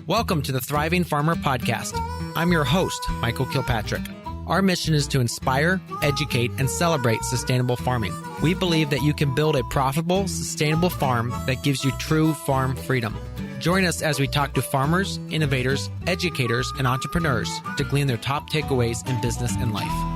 Welcome to the Thriving Farmer Podcast. I'm your host, Michael Kilpatrick. Our mission is to inspire, educate, and celebrate sustainable farming. We believe that you can build a profitable, sustainable farm that gives you true farm freedom. Join us as we talk to farmers, innovators, educators, and entrepreneurs to glean their top takeaways in business and life.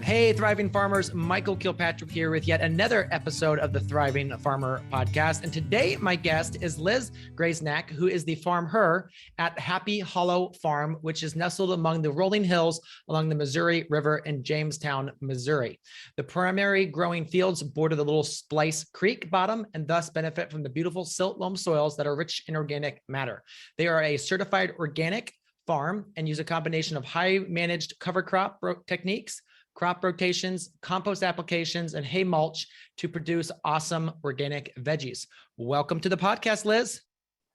Hey, Thriving Farmers, Michael Kilpatrick here with yet another episode of the Thriving Farmer Podcast. And today, my guest is Liz Graznak, who is the farmer at Happy Hollow Farm, which is nestled among the rolling hills along the Missouri River in Jamestown, Missouri. The primary growing fields border the Little Splice Creek bottom and thus benefit from the beautiful silt loam soils that are rich in organic matter. They are a certified organic farm and use a combination of high managed cover crop techniques, crop rotations, compost applications, and hay mulch to produce awesome organic veggies. Welcome to the podcast, Liz.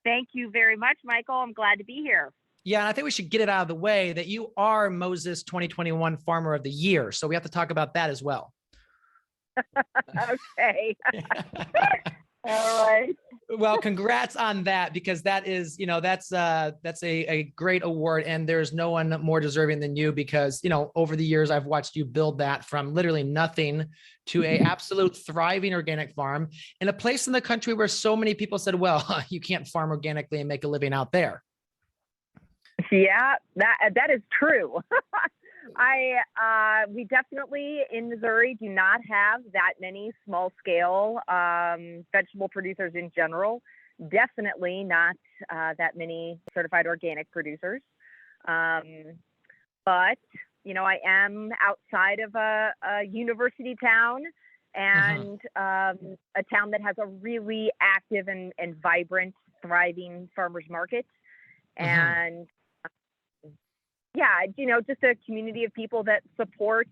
Thank you very much, Michael. I'm glad to be here. Yeah, and I think we should get it out of the way that you are Moses 2021 Farmer of the Year. So we have to talk about that as well. Okay. All right. Well, congrats on that, because that is, that's a great award, and there's no one more deserving than you, because, over the years, I've watched you build that from literally nothing to a absolute thriving organic farm in a place in the country where so many people said, well, you can't farm organically and make a living out there. Yeah, that is true. We definitely in Missouri do not have that many small scale vegetable producers in general. Definitely not that many certified organic producers. But, I am outside of a university town and a town that has a really active and vibrant, thriving farmers market. And yeah, just a community of people that support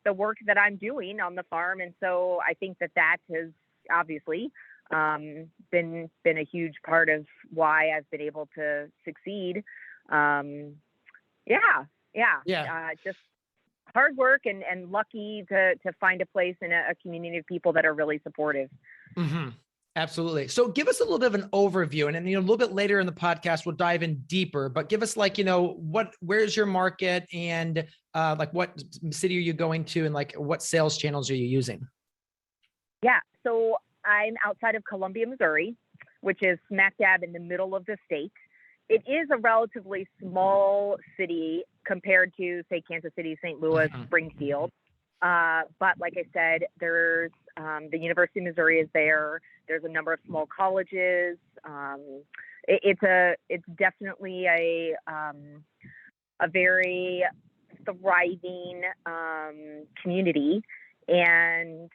the work that I'm doing on the farm. And so I think that has obviously been a huge part of why I've been able to succeed. Just hard work and lucky to find a place in a community of people that are really supportive. Mm-hmm. Absolutely. So give us a little bit of an overview, and then, a little bit later in the podcast, we'll dive in deeper, but give us where's your market, and what city are you going to, and what sales channels are you using? Yeah. So I'm outside of Columbia, Missouri, which is smack dab in the middle of the state. It is a relatively small city compared to, say, Kansas City, St. Louis, Springfield. But like I said, there's the University of Missouri is there. There's a number of small colleges. It's definitely a very thriving community, and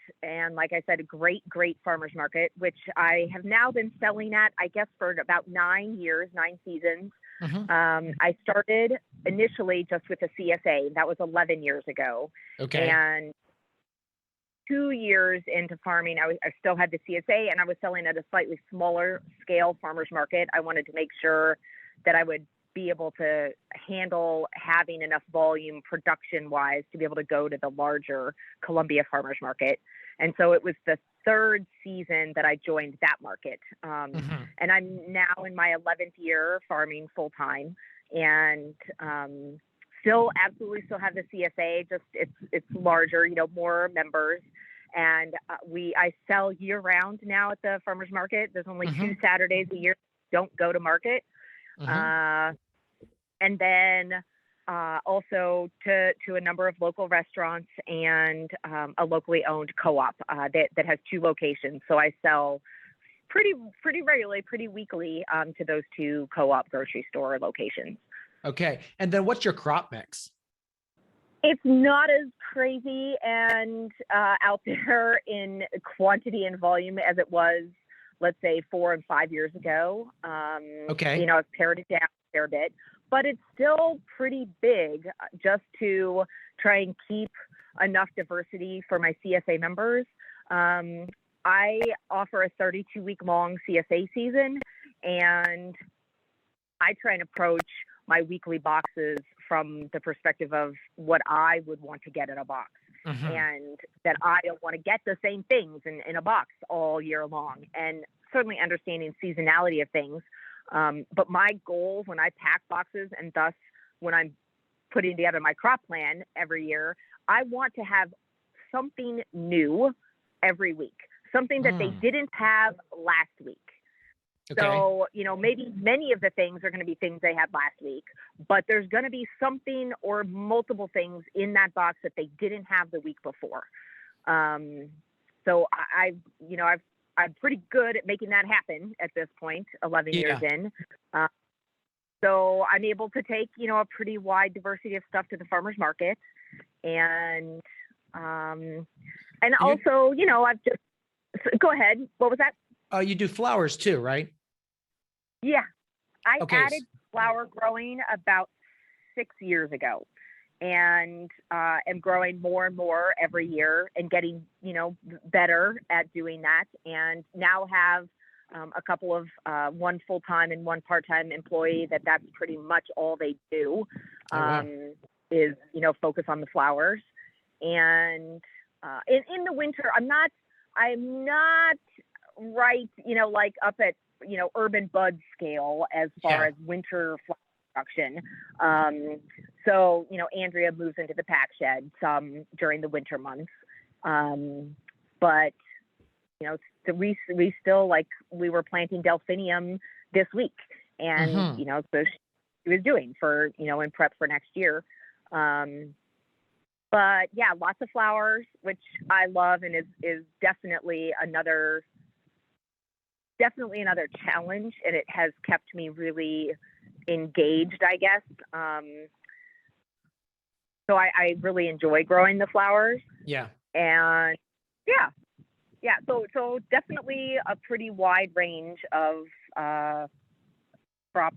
like I said, a great farmers market, which I have now been selling at, I guess, for about 9 seasons. I started initially just with a CSA. That was 11 years ago. Okay. And 2 years into farming, I still had the CSA, and I was selling at a slightly smaller scale farmers market. I wanted to make sure that I would be able to handle having enough volume production wise to be able to go to the larger Columbia farmers market. And so it was the third season that I joined that market. And I'm now in my 11th year farming full time, and still have the CSA, just it's larger, more members. And I sell year round now at the farmers market. There's only 2 Saturdays a year don't go to market. And then also to a number of local restaurants and a locally owned co-op that has 2 locations. So I sell pretty regularly, pretty weekly to those 2 co-op grocery store locations. Okay. And then what's your crop mix? It's not as crazy and out there in quantity and volume as it was, let's say, 4 and 5 years ago. Okay. I've pared it down a fair bit, but it's still pretty big just to try and keep enough diversity for my CSA members. I offer a 32-week long CSA season, and I try and approach my weekly boxes from the perspective of what I would want to get in a box. And that I don't want to get the same things in a box all year long. And certainly understanding seasonality of things. But my goal when I pack boxes, and thus when I'm putting together my crop plan every year, I want to have something new every week, something that they didn't have last week. Okay. So, maybe many of the things are going to be things they had last week, but there's going to be something or multiple things in that box that they didn't have the week before. So I'm pretty good at making that happen at this point, 11 years in. So I'm able to take, a pretty wide diversity of stuff to the farmer's market. And also, go ahead. What was that? You do flowers too, right? Yeah. I added flower growing about 6 years ago, and am growing more and more every year and getting, better at doing that. And now have a couple of one full-time and one part-time employee that's pretty much all they do, is, focus on the flowers. And in the winter, I'm not right, like up at, urban bud scale as far as winter flower production. So, Andrea moves into the pack shed some during the winter months. But, we still, like, we were planting delphinium this week, and, so she was doing for, in prep for next year. But yeah, lots of flowers, which I love, and is definitely another challenge, and it has kept me really engaged, I guess. So I really enjoy growing the flowers. Yeah. And yeah. So definitely a pretty wide range of crop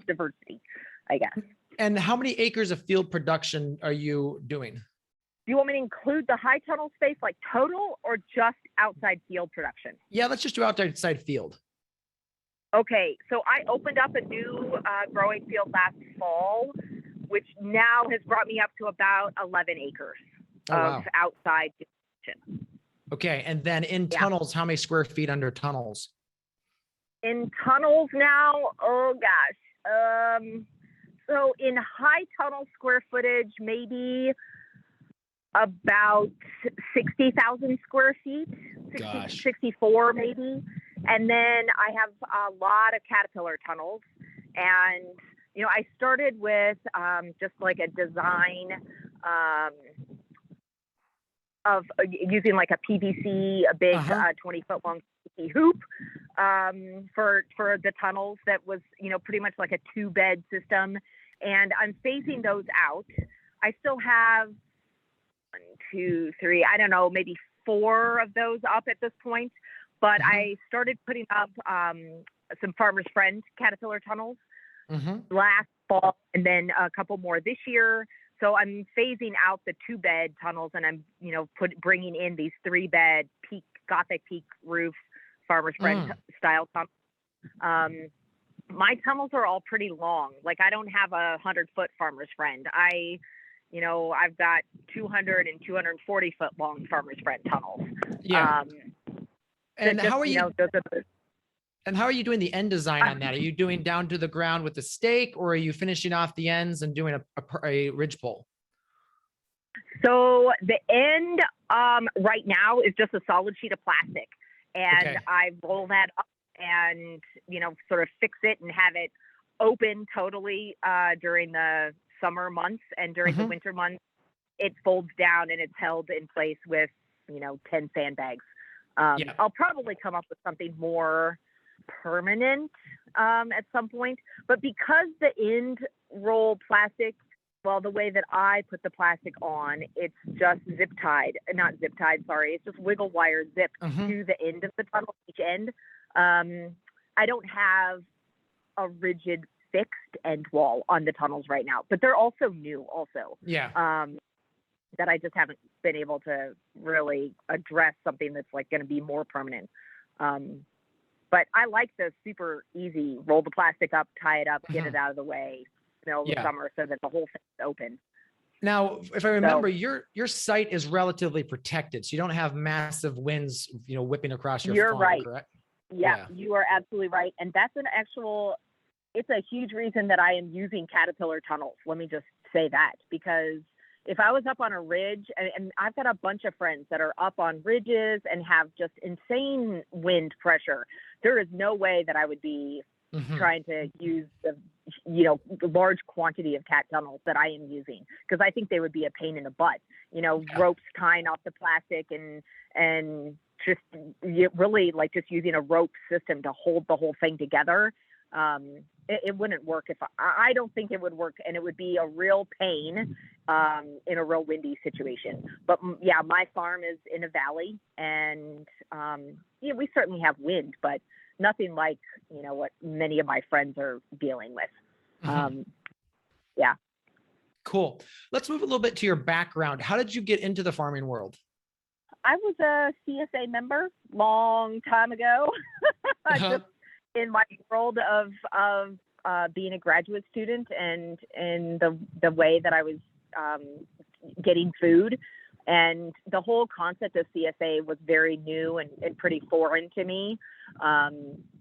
diversity, I guess. And how many acres of field production are you doing? Do you want me to include the high tunnel space, like total, or just outside field production? Yeah, let's just do outside field. Okay, so I opened up a new growing field last fall, which now has brought me up to about 11 acres of outside production. Okay, and then in tunnels, how many square feet under tunnels? In tunnels now, oh gosh. So in high tunnel square footage, maybe about 60,000 square feet, 64 maybe. And then I have a lot of caterpillar tunnels. And, I started with just like a design of using like a PVC, a big 20-foot long PVC hoop for the tunnels that was, pretty much like a 2-bed system. And I'm phasing those out. I still have 1, 2, 3, I don't know, maybe 4 of those up at this point. But I started putting up some Farmer's Friend caterpillar tunnels last fall, and then a couple more this year. So I'm phasing out the 2-bed tunnels, and I'm, bringing in these 3-bed Gothic peak roof Farmer's Friend style tunnels. My tunnels are all pretty long. Like, I don't have a 100-foot Farmer's Friend. I've got 200 and 240-foot long Farmer's Friend tunnels. Yeah. And how are you? And how are you doing the end design on that? Are you doing down to the ground with the stake, or are you finishing off the ends and doing a ridge pole? So the end right now is just a solid sheet of plastic, and I roll that up and sort of fix it and have it open totally during the summer months, and during the winter months it folds down and it's held in place with 10 sandbags. I'll probably come up with something more permanent at some point, but because the end roll plastic, well, the way that I put the plastic on, it's just it's just wiggle wire zipped to the end of the tunnel, each end. I don't have a rigid fixed end wall on the tunnels right now, but they're also new that I just haven't been able to really address something that's like going to be more permanent. But I like the super easy, roll the plastic up, tie it up, get it out of the way, middle of the summer, so that the whole thing's open. Now, if I remember, your site is relatively protected, so you don't have massive winds, whipping across your farm, correct? Yeah, you are absolutely right. And that's it's a huge reason that I am using Caterpillar tunnels. Let me just say that, because if I was up on a ridge, and I've got a bunch of friends that are up on ridges and have just insane wind pressure, there is no way that I would be trying to use the large quantity of cat tunnels that I am using, because I think they would be a pain in the butt. Ropes tying off the plastic and just really like just using a rope system to hold the whole thing together. It wouldn't work I don't think it would work, and it would be a real pain in a real windy situation. But yeah, my farm is in a valley, and we certainly have wind, but nothing like what many of my friends are dealing with. Yeah. Cool. Let's move a little bit to your background. How did you get into the farming world? I was a CSA member long time ago. Just in my world of being a graduate student, and in the way that I was getting food, and the whole concept of CSA was very new and pretty foreign to me.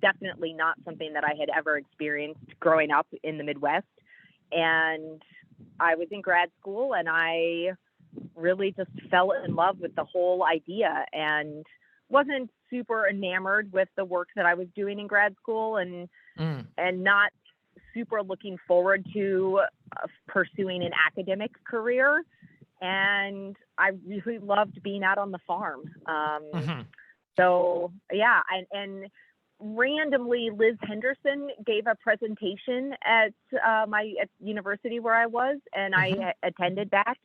Definitely not something that I had ever experienced growing up in the Midwest. And I was in grad school, and I really just fell in love with the whole idea, and wasn't super enamored with the work that I was doing in grad school, and not super looking forward to pursuing an academic career. And I really loved being out on the farm. So yeah, and randomly Liz Henderson gave a presentation at university where I was, and I attended that.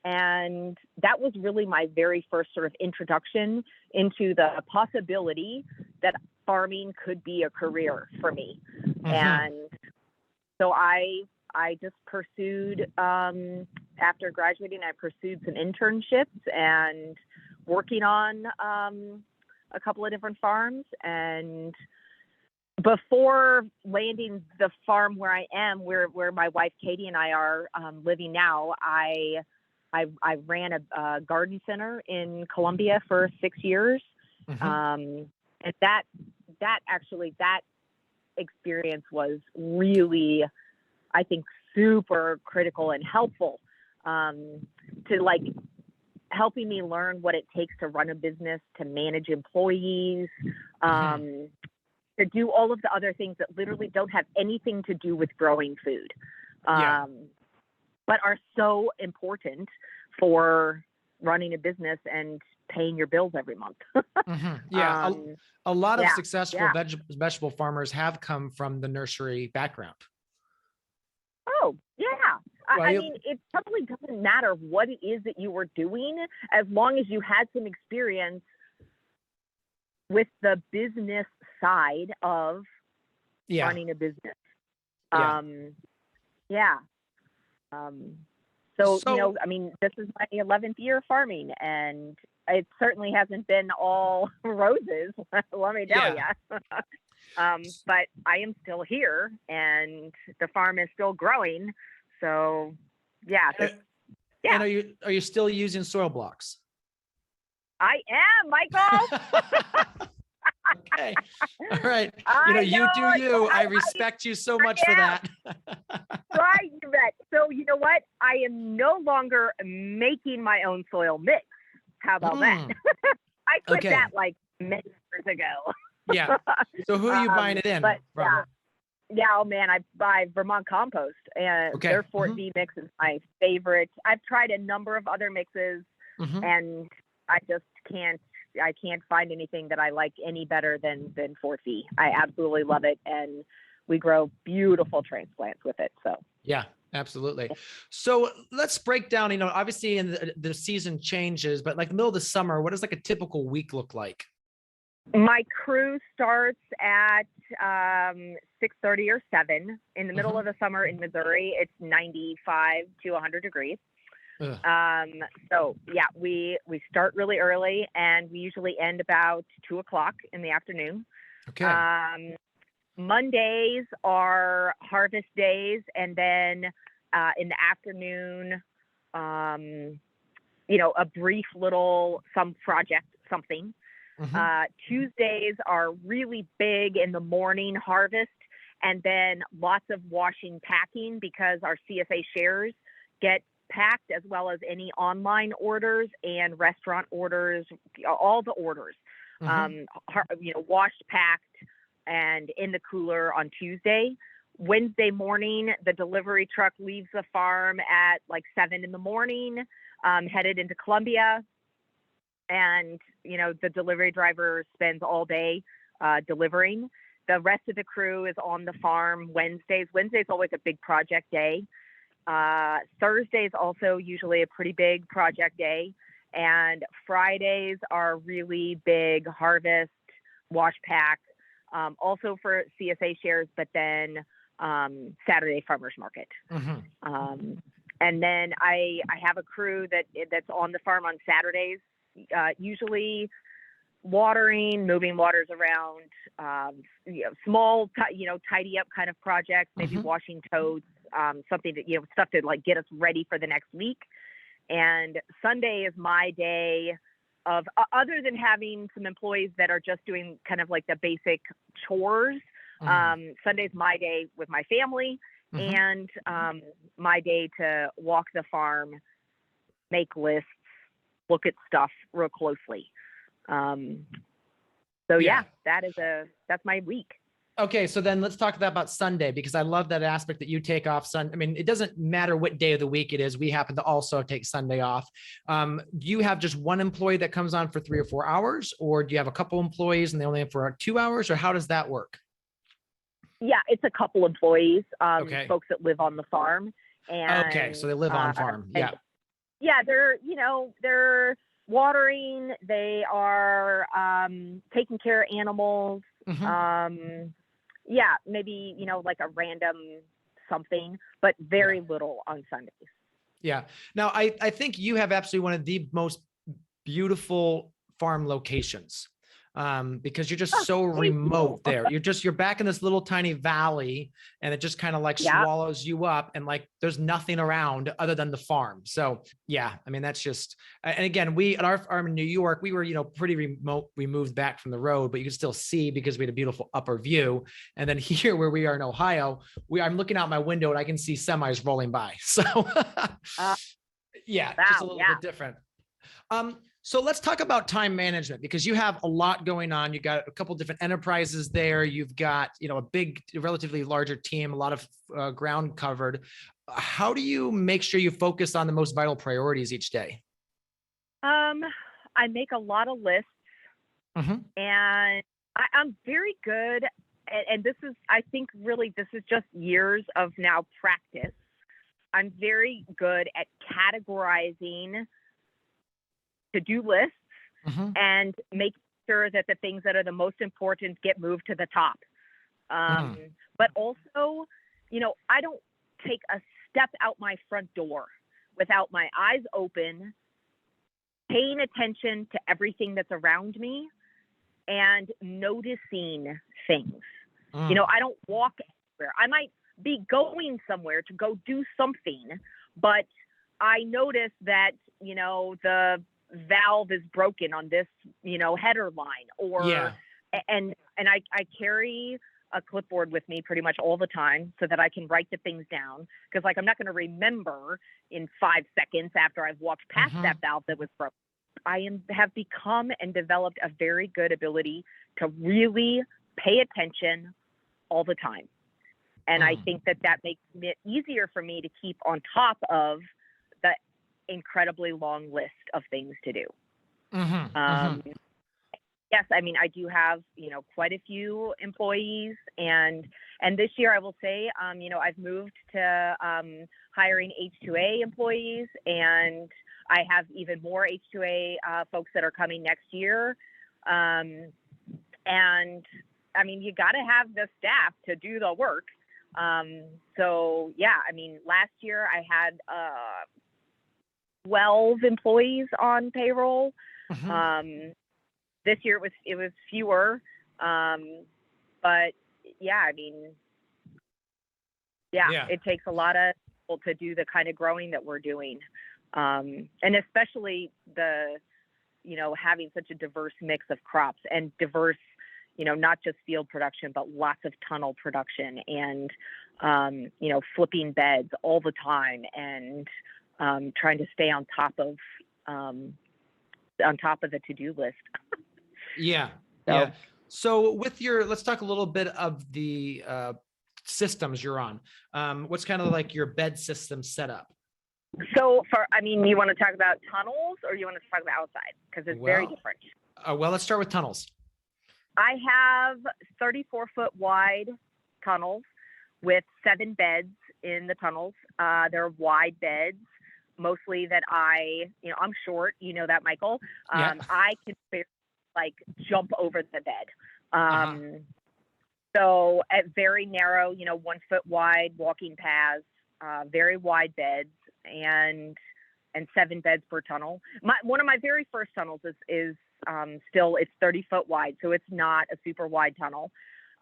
And that was really my very first sort of introduction into the possibility that farming could be a career for me. And so I just pursued, after graduating, I pursued some internships and working on a couple of different farms. And before landing the farm where I am, where my wife Katie and I are living now, I ran a garden center in Columbia for 6 years. And that experience was really, I think, super critical and helpful to like helping me learn what it takes to run a business, to manage employees, to do all of the other things that literally don't have anything to do with growing food. But are so important for running a business and paying your bills every month. A lot of successful vegetable farmers have come from the nursery background. Oh, yeah. I mean, it probably doesn't matter what it is that you were doing, as long as you had some experience with the business side of running a business. So, I mean, this is my 11th year farming, and it certainly hasn't been all roses, let me tell you. But I am still here, and the farm is still growing. So, And are you still using soil blocks? I am, Michael. Okay. All right. You do you. I respect you so much for that. Right, you bet. So you know what? I am no longer making my own soil mix. How about that? I quit that like many years ago. Yeah. So who are you buying it in from? Oh man, I buy Vermont Compost, and their Fort V mix is my favorite. I've tried a number of other mixes, and I just can't find anything that I like any better than Fort V. I absolutely love it, and we grow beautiful transplants with it. So yeah, absolutely. So let's break down. Obviously, in the season changes, but like the middle of the summer, what does like a typical week look like? My crew starts at 6:30 or 7. In the middle of the summer in Missouri, it's 95 to 100 degrees. So yeah, we start really early, and we usually end about 2 o'clock in the afternoon. Okay. Mondays are harvest days, and then in the afternoon, a brief little something. Tuesdays are really big in the morning harvest, and then lots of washing, packing, because our CSA shares get packed, as well as any online orders and restaurant orders, all the orders, washed, packed, and in the cooler on Tuesday. Wednesday morning, the delivery truck leaves the farm at like 7 in the morning, headed into Columbia. And, the delivery driver spends all day delivering. The rest of the crew is on the farm Wednesdays. Wednesday's always a big project day. Thursday's also usually a pretty big project day. And Fridays are really big harvest, wash, pack, also for CSA shares, but then Saturday farmers market. And then I have a crew that's on the farm on Saturdays, usually watering, moving waters around, small, tidy up kind of projects, maybe washing totes, something that, stuff to like get us ready for the next week. And Sunday is my day of, other than having some employees that are just doing kind of like the basic chores. Sunday's my day with my family, and my day to walk the farm, make lists, look at stuff real closely. That's my week. Okay, so then let's talk about Sunday, because I love that aspect that you take off Sunday. I mean, it doesn't matter what day of the week it is. We happen to also take Sunday off. Do you have just one employee that comes on for 3 or 4 hours, or do you have a couple employees and they only have for 2 hours, or how does that work? Yeah, it's a couple employees, folks that live on the farm. And, okay, so they live on farm. Yeah. Yeah, they're watering. They are taking care of animals. Maybe, like a random something, but very little on Sundays. Yeah. Now, I think you have absolutely one of the most beautiful farm locations, because you're just so remote there. You're back in this little tiny valley, and it just kind of like swallows you up, and like there's nothing around other than the farm. So yeah, I mean, that's just, and again, we at our farm in New York, we were, pretty remote. We moved back from the road, but you could still see because we had a beautiful upper view. And then here where we are in Ohio, I'm looking out my window and I can see semis rolling by. So just a little bit different. So let's talk about time management, because you have a lot going on. You got a couple different enterprises there. You've got, a big, relatively larger team, a lot of ground covered. How do you make sure you focus on the most vital priorities each day? I make a lot of lists, and I'm very good. And this is, I think really, this is just years of now practice. I'm very good at categorizing to-do lists and make sure that the things that are the most important get moved to the top. But also, I don't take a step out my front door without my eyes open, paying attention to everything that's around me and noticing things. I don't walk anywhere. I might be going somewhere to go do something, but I notice that, the valve is broken on this, header line, or, and I carry a clipboard with me pretty much all the time so that I can write the things down. Cause like, I'm not going to remember in 5 seconds after I've walked past that valve that was broken. I have become and developed a very good ability to really pay attention all the time. And I think that makes it easier for me to keep on top of the incredibly long list of things to do. Yes, I mean, I do have, quite a few employees, and this year I will say, I've moved to hiring H2A employees, and I have even more H2A folks that are coming next year. And I mean, you got to have the staff to do the work. So yeah, I mean, last year I had 12 employees on payroll. This year it was fewer. But yeah, I mean, it takes a lot of people to do the kind of growing that we're doing. And especially the having such a diverse mix of crops and diverse, not just field production, but lots of tunnel production and, flipping beds all the time and trying to stay on top of the to-do list. Yeah. So, yeah. So let's talk a little bit of the systems you're on. What's kind of like your bed system setup? So you want to talk about tunnels or you want to talk about outside? Because it's very different. Well, let's start with tunnels. I have 34-foot wide tunnels with 7 beds in the tunnels. They're wide beds, mostly that I'm short, that, Michael. Yeah. I can barely jump over the bed. So at very narrow, 1 foot wide walking paths, very wide beds, and 7 beds per tunnel. One of my very first tunnels is still, it's 30-foot wide, so it's not a super wide tunnel.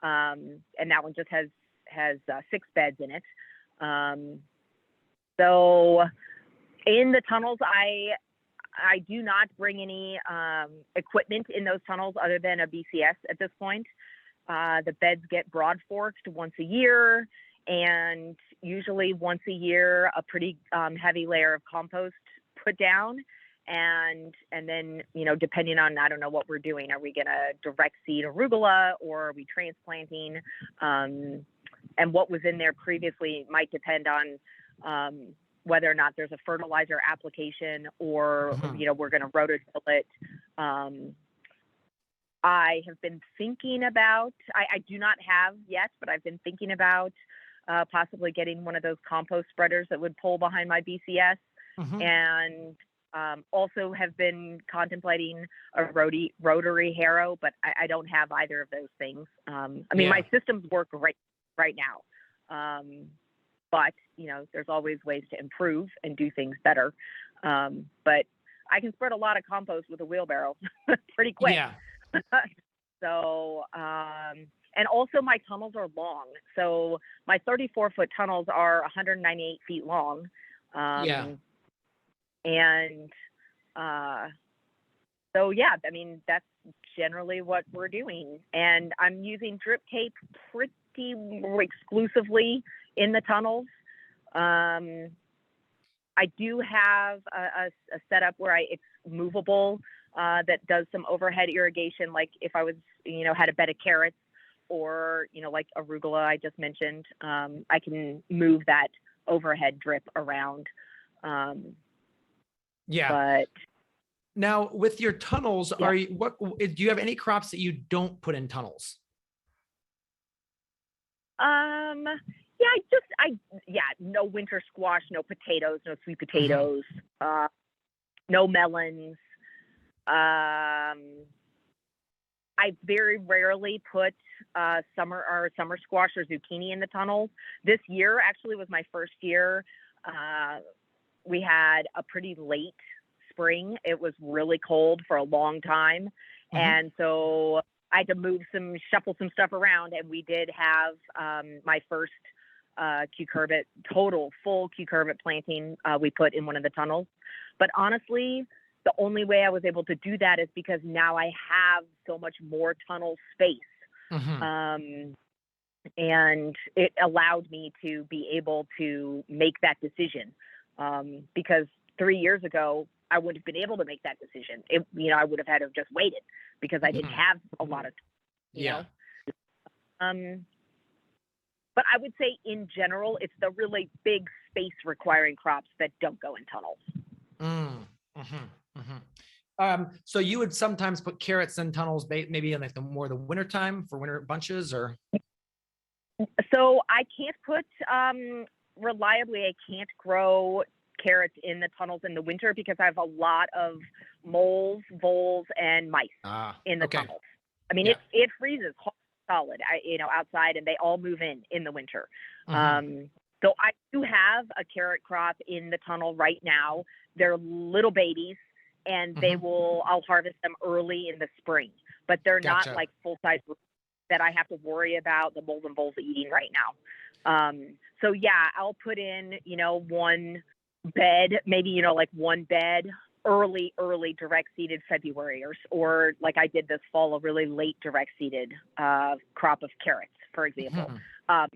And that one just has 6 beds in it. So in the tunnels, I do not bring any equipment in those tunnels other than a BCS at this point. The beds get broad forked once a year, and usually once a year, a pretty heavy layer of compost put down. And then, depending on, I don't know what we're doing, are we going to direct seed arugula or are we transplanting? And what was in there previously might depend on whether or not there's a fertilizer application or, we're going to rototill it. I have been thinking about, I do not have yet, but I've been thinking about possibly getting one of those compost spreaders that would pull behind my BCS. And also have been contemplating a rotary harrow, but I don't have either of those things. My systems work great right now. But, there's always ways to improve and do things better. But I can spread a lot of compost with a wheelbarrow pretty quick. Yeah. So, and also my tunnels are long. So my 34-foot tunnels are 198 feet long. And so, that's generally what we're doing. And I'm using drip tape pretty exclusively in the tunnels. I do have a setup where it's movable that does some overhead irrigation. Like if I was, had a bed of carrots or, like arugula I just mentioned, I can move that overhead drip around. But now with your tunnels, do you have any crops that you don't put in tunnels? No winter squash, no potatoes, no sweet potatoes, no melons. I very rarely put summer squash or zucchini in the tunnels. This year actually was my first year. We had a pretty late spring. It was really cold for a long time. And so I had to shuffle some stuff around, and we did have my first full cucurbit planting we put in one of the tunnels. But honestly, the only way I was able to do that is because now I have so much more tunnel space. And it allowed me to be able to make that decision. Because 3 years ago, I wouldn't have been able to make that decision. I would have had to have just waited because I didn't have a lot of, you know. But I would say in general, it's the really big space requiring crops that don't go in tunnels. So you would sometimes put carrots in tunnels, maybe in like the winter time for winter bunches, or? So I can't put reliably. I can't grow carrots in the tunnels in the winter because I have a lot of moles, voles, and mice in the tunnels. I mean, it freezes solid, outside, and they all move in the winter. So I do have a carrot crop in the tunnel right now. They're little babies, and I'll harvest them early in the spring, but they're not like full-size that I have to worry about the moles and voles eating right now. So yeah, I'll put in, one bed, maybe, like one bed early direct seeded February, or like I did this fall, a really late direct seeded crop of carrots, for example.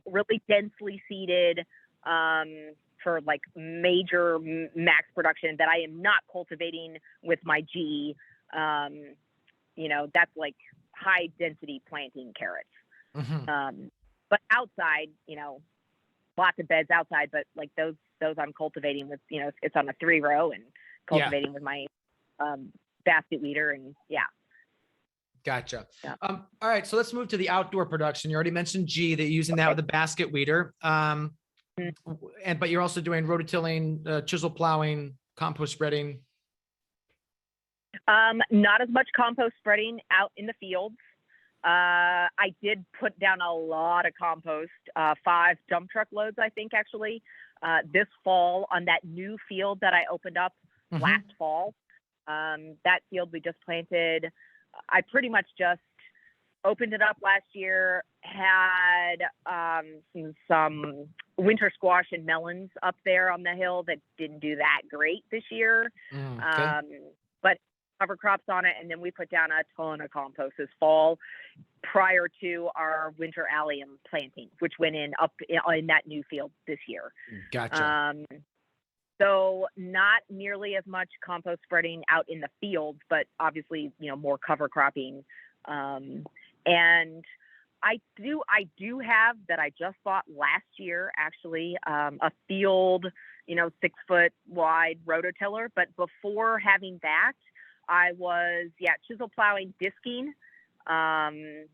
Really densely seeded for like major max production that I am not cultivating with my G. That's like high density planting carrots. But outside, lots of beds outside, but like those I'm cultivating with, it's on a 3-row and cultivating with my basket weeder, and Gotcha. Yeah. All right, so let's move to the outdoor production. You already mentioned G, that you're using that with the basket weeder. But you're also doing rototilling, chisel plowing, compost spreading. Not as much compost spreading out in the fields. I did put down a lot of compost, 5 dump truck loads, I think, actually, this fall on that new field that I opened up last fall. That field we just planted, I pretty much just opened it up last year, had some winter squash and melons up there on the hill that didn't do that great this year. But cover crops on it, and then we put down a ton of compost this fall prior to our winter allium planting, which went in up in that new field this year. Gotcha. So not nearly as much compost spreading out in the fields, but obviously, more cover cropping. And I do have, that I just bought last year, actually, a field, 6-foot wide rototiller. But before having that, I was, chisel plowing, disking, and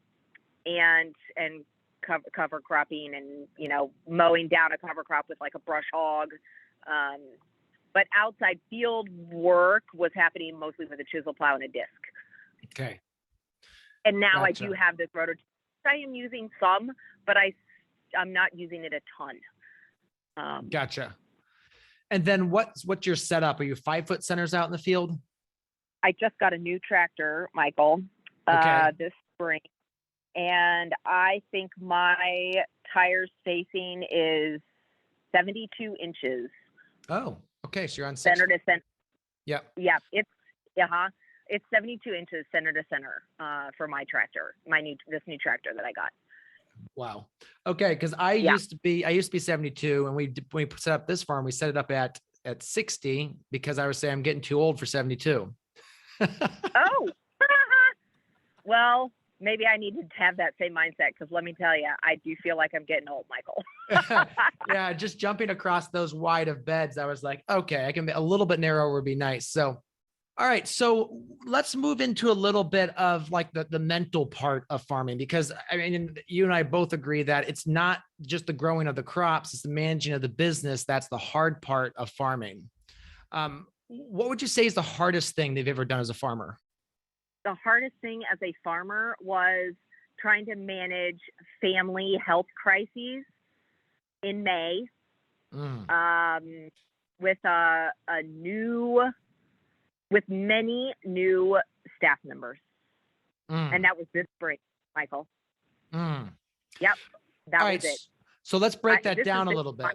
cover cropping, and, mowing down a cover crop with like a brush hog. But outside field work was happening mostly with a chisel plow and a disc. Okay. And now Gotcha. I do have this rototiller. I am using some, but I'm not using it a ton. Gotcha. And then what's your setup? Are you 5-foot centers out in the field? I just got a new tractor, Michael, this spring, and I think my tire spacing is 72 inches. Oh, okay. So you're on center to center. Yep. Yeah, it's 72 inches center to center for my tractor, this new tractor that I got. Wow. Okay, because I used to be 72, and when we set up this farm, we set it up at 60 because I was saying I'm getting too old for 72. Oh, well, maybe I needed to have that same mindset, because let me tell you, I do feel like I'm getting old, Michael. Yeah, just jumping across those wide of beds, I was like, okay, I can be a little bit narrower would be nice. So, all right, so let's move into a little bit of like the mental part of farming, because I mean, you and I both agree that it's not just the growing of the crops, it's the managing of the business. That's the hard part of farming. What would you say is the hardest thing they've ever done as a farmer? The hardest thing as a farmer was trying to manage family health crises in May, with many new staff members. And that was this spring, Michael. Yep. That was it. So let's break that down a little bit.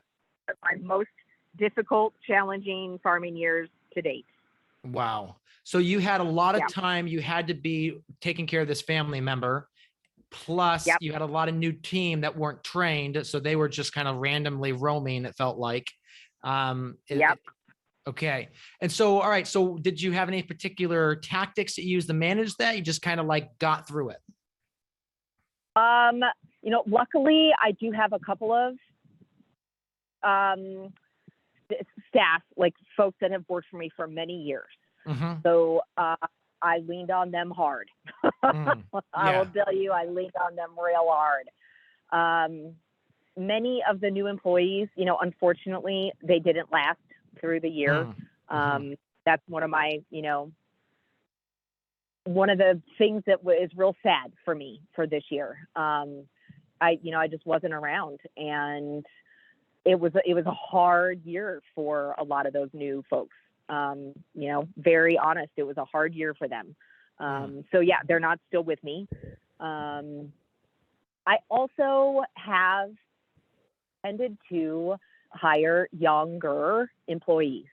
My most difficult, challenging farming years to date. Wow. So you had a lot of time. You had to be taking care of this family member. Plus you had a lot of new team that weren't trained. So they were just kind of randomly roaming, it felt like. Okay. And so, all right. So did you have any particular tactics that you used to manage that? You just kind of like got through it? Luckily I do have a couple of staff, like folks that have worked for me for many years. So I leaned on them hard. I will tell you, I leaned on them real hard. Many of the new employees, unfortunately, they didn't last through the year. That's one of my, one of the things that is real sad for me for this year. I just wasn't around, and it was a hard year for a lot of those new folks. Very honest, it was a hard year for them. So yeah, they're not still with me. I also have tended to hire younger employees.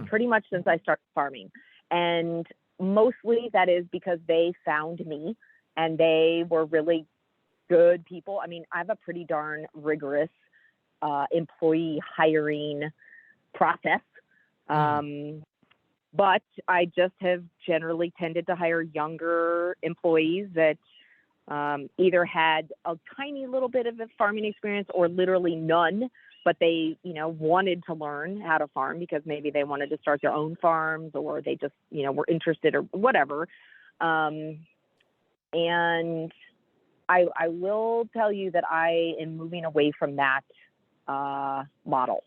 pretty much since I started farming. And mostly that is because they found me and they were really good people. I mean, I have a pretty darn rigorous employee hiring process. But I just have generally tended to hire younger employees that either had a tiny little bit of a farming experience or literally none, but they, wanted to learn how to farm because maybe they wanted to start their own farms or they just, were interested or whatever. And I will tell you that I am moving away from that model.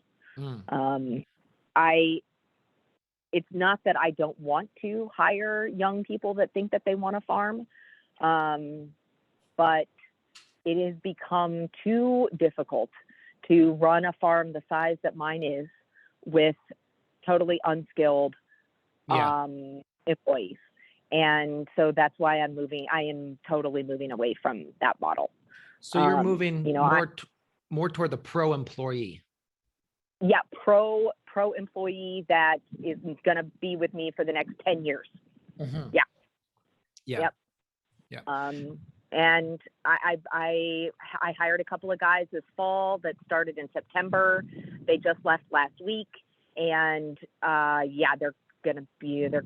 It's not that I don't want to hire young people that think that they want to farm, but it has become too difficult to run a farm the size that mine is with totally unskilled employees. And so that's why I am totally moving away from that model. So you're moving more toward the pro employee. Yeah, pro employee that is going to be with me for the next 10 years. Yeah. Yep. And I hired a couple of guys this fall that started in September. They just left last week, and they're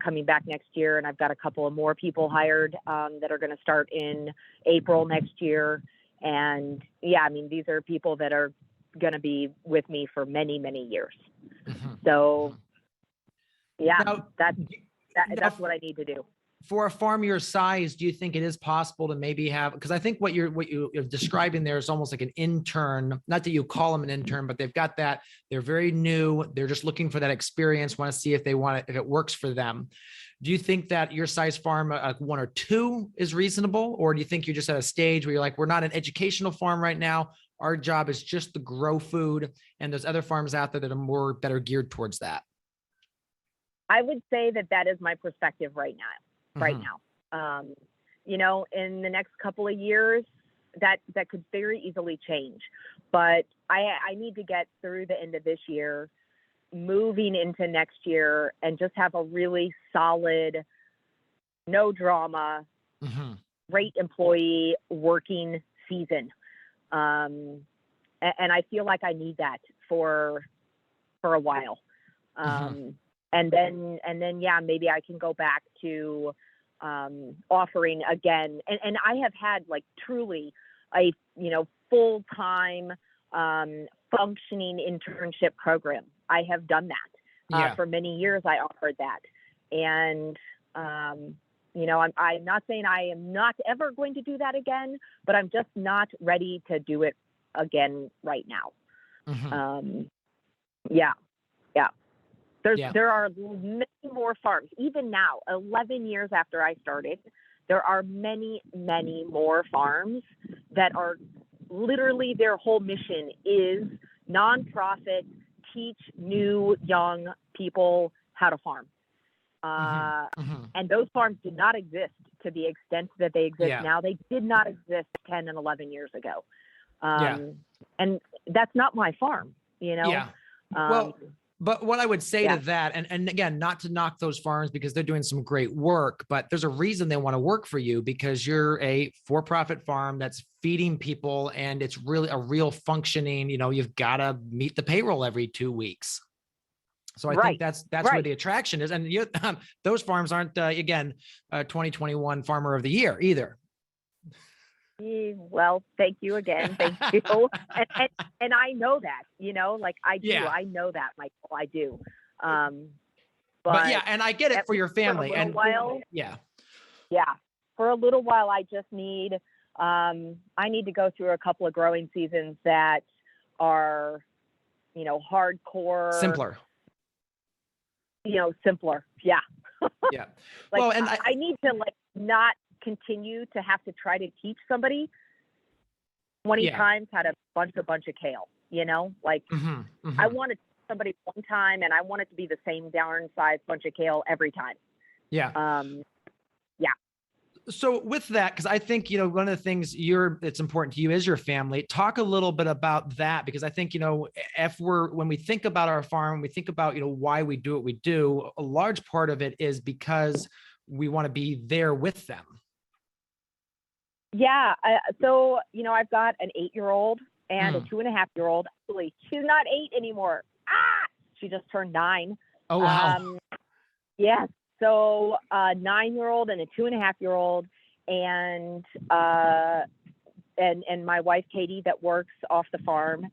coming back next year. And I've got a couple of more people hired that are going to start in April next year. And these are people that are going to be with me for many, many years. So that's what I need to do. For a farm your size, do you think it is possible to maybe have, because I think what you're describing there is almost like an intern, not that you call them an intern, but they've got that, they're very new. They're just looking for that experience, want to see if they want it, if it works for them. Do you think that your size farm, 1 or 2 is reasonable? Or do you think you're just at a stage where you're like, we're not an educational farm right now. Our job is just to grow food. And there's other farms out there that are geared towards that. I would say that is my perspective right now. In the next couple of years, that could very easily change. But I need to get through the end of this year, moving into next year, and just have a really solid, no drama, great employee working season. And I feel like I need that for a while. And then, maybe I can go back to offering again. And I have had like truly a, full-time functioning internship program. I have done that for many years. I offered that. And, I'm not saying I am not ever going to do that again, but I'm just not ready to do it again right now. There are many more farms. Even now, 11 years after I started, there are many, many more farms that are literally their whole mission is nonprofit, teach new young people how to farm. And those farms did not exist to the extent that they exist now. They did not exist 10 and 11 years ago. And that's not my farm, But what I would say to that, and again, not to knock those farms because they're doing some great work, but there's a reason they want to work for you because you're a for-profit farm that's feeding people and it's really a real functioning, you've got to meet the payroll every 2 weeks. So I think that's where the attraction is. And those farms aren't, 2021 Farmer of the Year either. Well, thank you again. Thank you. And I know that, I do. Yeah. I know that, Michael. I do. But and I get it for your family. For a little while, I just need, I need to go through a couple of growing seasons that are, hardcore. Simpler. Simpler. Yeah. Yeah. Well, and I need to not continue to have to try to teach somebody 20 times how to bunch a kale, I want to teach somebody one time and I want it to be the same darn size bunch of kale every time. Yeah. So with that, because I think, one of the things it's important to you is your family. Talk a little bit about that, because I think, when we think about our farm, we think about, why we do what we do, a large part of it is because we want to be there with them. Yeah. So, I've got an 8-year-old and a 2.5-year-old. Actually, she's not 8 anymore. She just turned 9. Oh, wow. Yes. So a 9-year-old and a 2.5-year-old, and my wife Katie that works off the farm.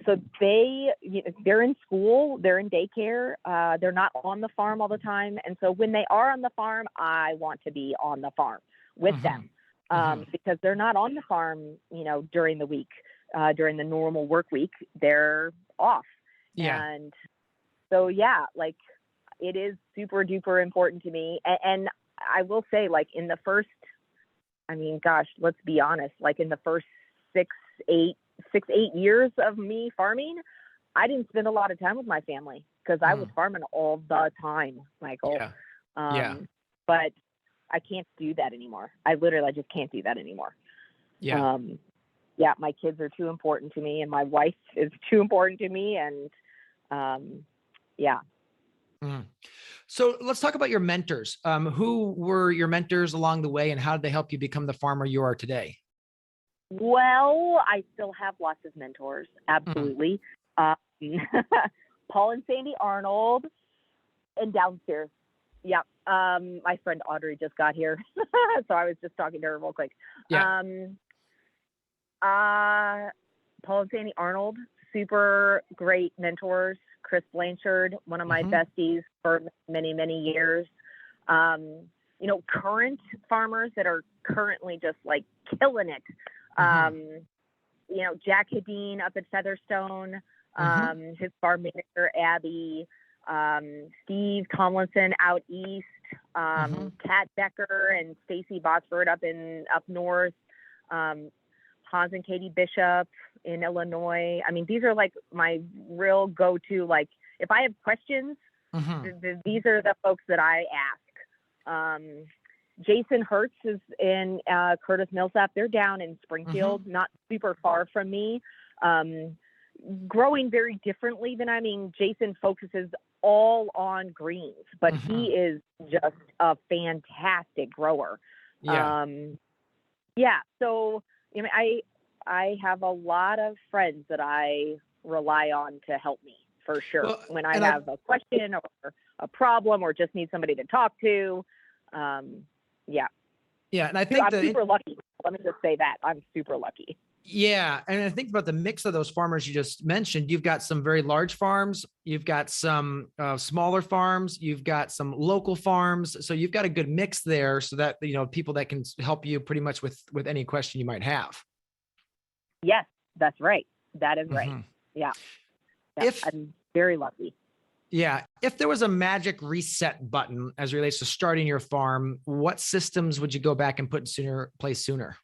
So they're in school, they're in daycare, they're not on the farm all the time, and so when they are on the farm, I want to be on the farm with them, because they're not on the farm, during the week, during the normal work week, they're off. Yeah. And so like, it is super duper important to me. And I will say, like, in the first, let's be honest, like in the first 8 years of me farming, I didn't spend a lot of time with my family because I was farming all the time, Michael. Yeah. But I can't do that anymore. I just can't do that anymore. Yeah. My kids are too important to me, and my wife is too important to me. And So let's talk about your mentors. Who were your mentors along the way, and how did they help you become the farmer you are today? Well, I still have lots of mentors. Absolutely. Paul and Sandy Arnold, and downstairs. Yeah. My friend Audrey just got here. So I was just talking to her real quick. Yeah. Paul and Sandy Arnold, super great mentors. Chris Blanchard, one of my besties for many, many years. Current farmers that are currently just like killing it. Jack Hedin up at Featherstone, his farm manager, Abby, Steve Tomlinson out east, Kat Becker and Stacy Botsford up north, Hans and Katie Bishop in Illinois. These are like my real go-to, like if I have questions, these are the folks that I ask. Jason Hertz is in Curtis Millsap. They're down in Springfield, not super far from me. Growing very differently than Jason focuses all on greens, but he is just a fantastic grower. So I have a lot of friends that I rely on to help me, for sure. Well, when I have a question or a problem or just need somebody to talk to. Yeah. And I think I'm super lucky. Let me just say that I'm super lucky. Yeah. And I think about the mix of those farmers you just mentioned. You've got some very large farms, you've got some smaller farms, you've got some local farms. So you've got a good mix there, so that, people that can help you pretty much with any question you might have. Yes, that's right. That is right. Yeah. I'm very lucky. Yeah. If there was a magic reset button as it relates to starting your farm, what systems would you go back and put in place sooner?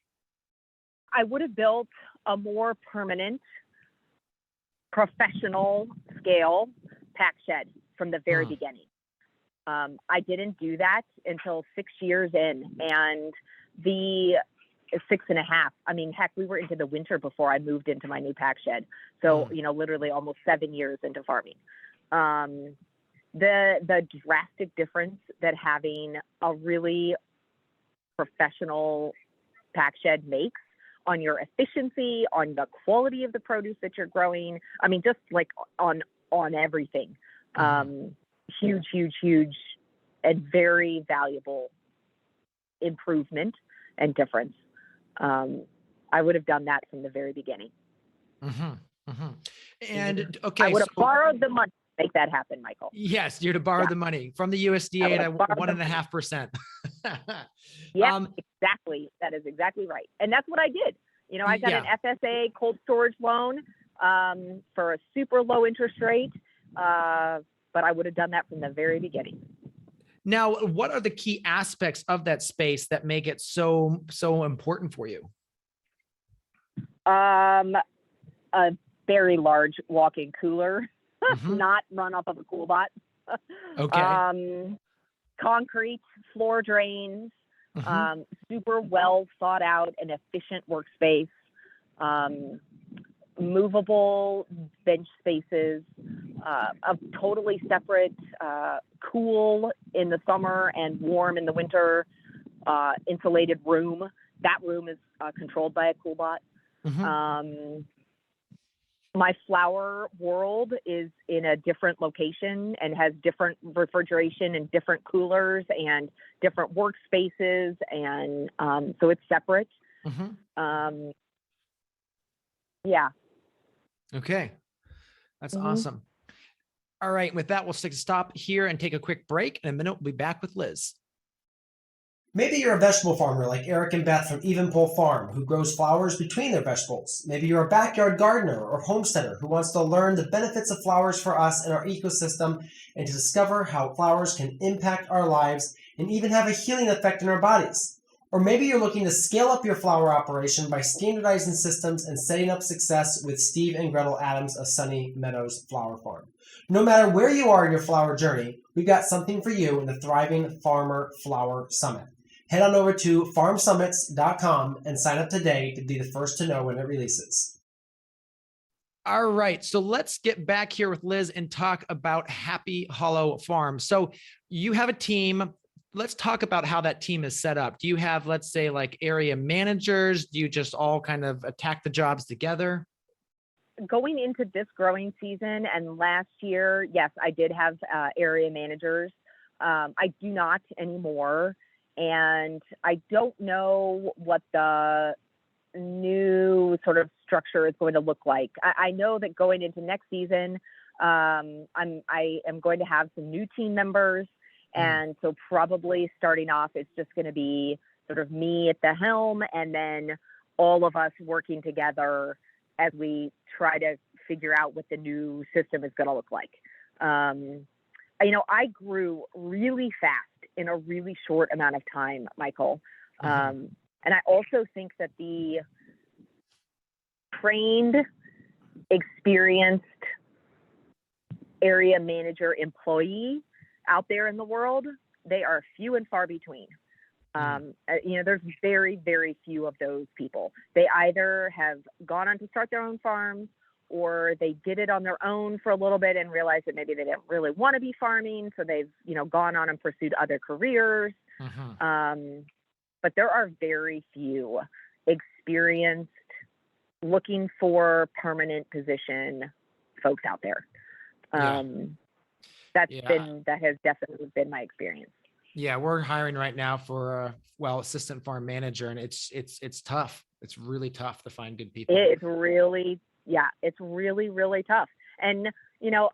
I would have built a more permanent, professional scale pack shed from the very beginning. I didn't do that until 6 years in, and the 6.5. Heck, we were into the winter before I moved into my new pack shed. So, literally almost 7 years into farming. The drastic difference that having a really professional pack shed makes on your efficiency, on the quality of the produce that you're growing. Just like on everything. Huge, and very valuable improvement and difference. I would have done that from the very beginning. And okay, I would have borrowed the money to make that happen, Michael. Yes, you're to borrow the money from the USDA at 1.5%. Yeah, exactly. That is exactly right. And that's what I did. I got an FSA cold storage loan for a super low interest rate, but I would have done that from the very beginning. Now, what are the key aspects of that space that make it so important for you? A very large walk-in cooler, not run off of a cool bot. Okay. Concrete floor drains, Mm-hmm. Super well thought out and efficient workspace, movable bench spaces, a totally separate, cool in the summer and warm in the winter, insulated room. That room is controlled by a cool bot. Mm-hmm. My flower world is in a different location and has different refrigeration and different coolers and different workspaces. And so it's separate. Mm-hmm. Yeah. Okay. That's Mm-hmm. awesome. All right. With that, we'll stop here and take a quick break. In a minute, we'll be back with Liz. Maybe you're a vegetable farmer like Eric and Beth from Evenpole Farm who grows flowers between their vegetables. Maybe you're a backyard gardener or homesteader who wants to learn the benefits of flowers for us and our ecosystem and to discover how flowers can impact our lives and even have a healing effect in our bodies. Or maybe you're looking to scale up your flower operation by standardizing systems and setting up success with Steve and Gretel Adams of Sunny Meadows Flower Farm. No matter where you are in your flower journey, we've got something for you in the Thriving Farmer Flower Summit. Head on over to farmsummits.com and sign up today to be the first to know when it releases. All right. So let's get back here with Liz and talk about Happy Hollow Farm. So you have a team. Let's talk about how that team is set up. Do you have, let's say, like area managers? Do you just all kind of attack the jobs together? Going into this growing season and last year, yes, I did have area managers. I do not anymore. And I don't know what the new sort of structure is going to look like. I know that going into next season, I am going to have some new team members. And so probably starting off, it's just going to be sort of me at the helm and then all of us working together as we try to figure out what the new system is going to look like. I grew really fast in a really short amount of time, Michael. And I also think that the trained, experienced area manager employee out there in the world, they are few and far between. There's very, very few of those people. They either have gone on to start their own farms or they did it on their own for a little bit and realized that maybe they didn't really want to be farming. So they've, gone on and pursued other careers. But there are very few experienced, looking for permanent position folks out there. That has definitely been my experience. Yeah, we're hiring right now for assistant farm manager, and it's tough. It's really tough to find good people. It's really really tough. And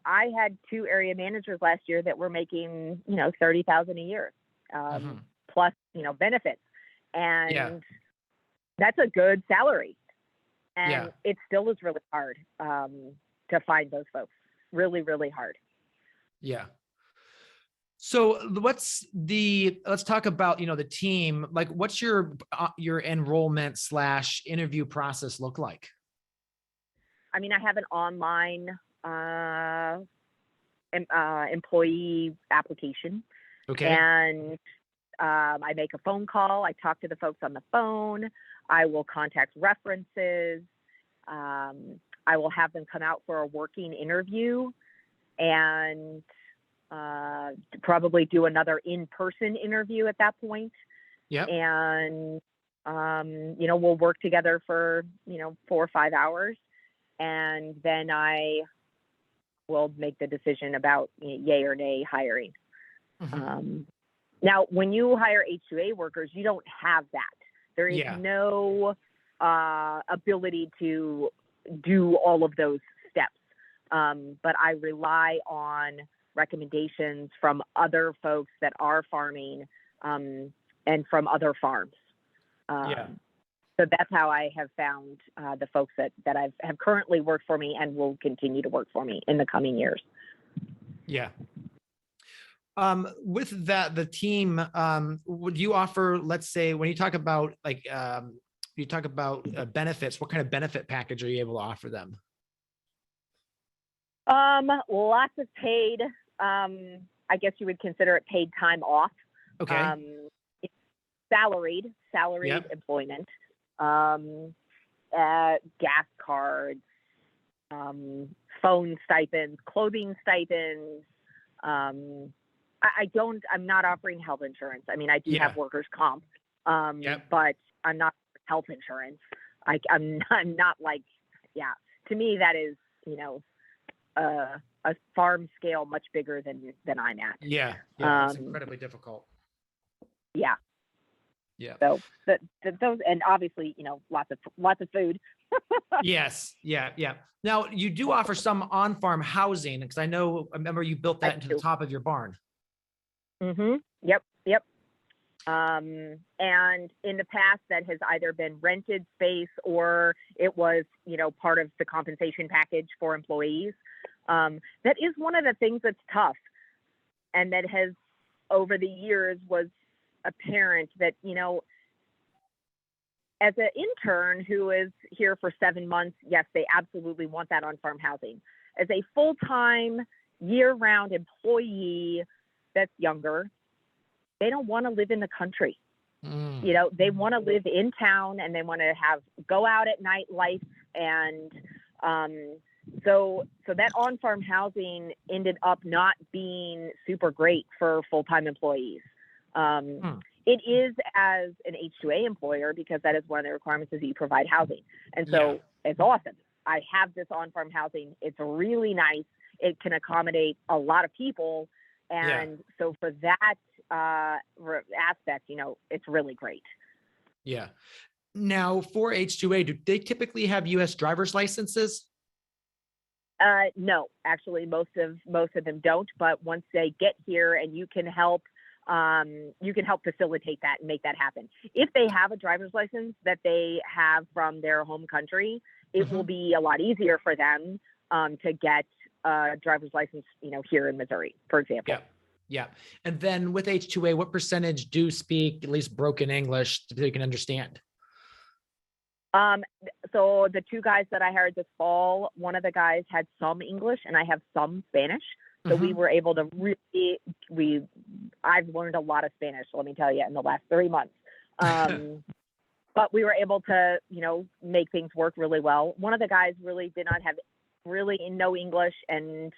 I had 2 area managers last year that were making $30,000 a year, plus benefits, and that's a good salary. And it still is really hard to find those folks. Really, really hard. Yeah. So let's talk about, the team. Like, what's your enrollment / interview process look like? I mean, I have an online employee application. Okay. And I make a phone call. I talk to the folks on the phone. I will contact references. I will have them come out for a working interview and probably do another in-person interview at that point. Yeah. And, we'll work together for, 4 or 5 hours. And then I will make the decision about yay or nay hiring. Now, when you hire H-2A workers, you don't have that. There is no ability to do all of those steps. But I rely on recommendations from other folks that are farming and from other farms. So that's how I have found the folks that have currently worked for me and will continue to work for me in the coming years. Yeah. With that, the team, would you offer, let's say, when you talk about benefits, what kind of benefit package are you able to offer them? Lots of paid, I guess you would consider it paid time off. Okay. salaried Yep. employment, gas cards, phone stipends, clothing stipends. I'm not offering health insurance. I mean, I do Yeah. have workers' comp, Yep. but I'm not health insurance. I'm not like, yeah, to me, that is, a farm scale much bigger than I'm at. Yeah. Yeah. It's Um, incredibly difficult. yeah. Yeah. So those, and obviously, lots of food. Yes. Yeah. Yeah. Now you do offer some on-farm housing because I remember you built that into the top of your barn. Mm-hmm. Yep. And in the past, that has either been rented space or it was, part of the compensation package for employees. That is one of the things that's tough, and that has over the years was apparent that, as an intern who is here for 7 months, yes, they absolutely want that on-farm housing. As a full-time, year-round employee that's younger, they don't want to live in the country. They want to live in town, and they want to go out at night life. And so that on-farm housing ended up not being super great for full-time employees. It is as an H-2A employer, because that is one of the requirements, is that you provide housing. And so It's awesome. I have this on-farm housing. It's really nice. It can accommodate a lot of people. And so for that aspect, it's really great. Yeah. Now for H-2A, do they typically have U.S. driver's licenses? No, actually, most of them don't. But once they get here, and you can help facilitate that and make that happen. If they have a driver's license that they have from their home country, it will be a lot easier for them to get a driver's license, here in Missouri, for example. Yeah. Yeah. And then with H-2A, what percentage do speak at least broken English so they can understand? So the 2 guys that I hired this fall, one of the guys had some English and I have some Spanish. So we were able to I've learned a lot of Spanish, let me tell you, in the last 3 months. But we were able to, make things work really well. One of the guys really did not have no English. And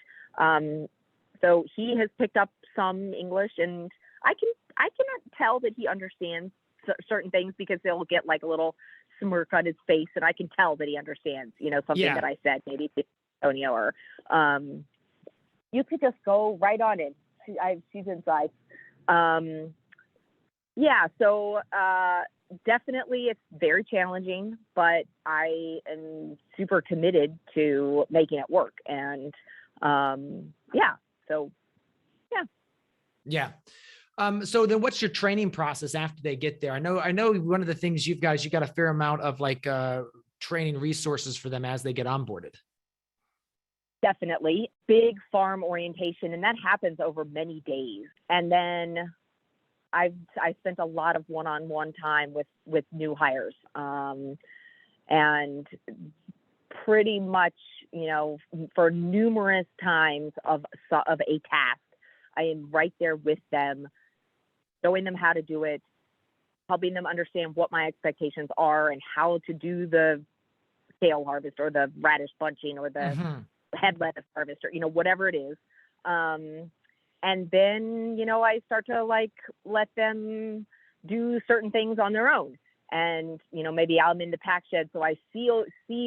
so he has picked up some English, and I cannot tell that he understands certain things, because they'll get like a little smirk on his face, and I can tell that he understands, something that I said, maybe to Antonio, or you could just go right on in. She's inside. So definitely it's very challenging, but I am super committed to making it work. And Yeah. So then what's your training process after they get there? I know one of the things you got a fair amount of training resources for them as they get onboarded. Definitely big farm orientation, and that happens over many days. And then I spent a lot of one-on-one time with new hires, and pretty much, for numerous times of a task, I am right there with them, showing them how to do it, helping them understand what my expectations are and how to do the kale harvest or the radish bunching or the head lettuce harvest, or, whatever it is. And then, I start to let them do certain things on their own. And, maybe I'm in the pack shed, so I see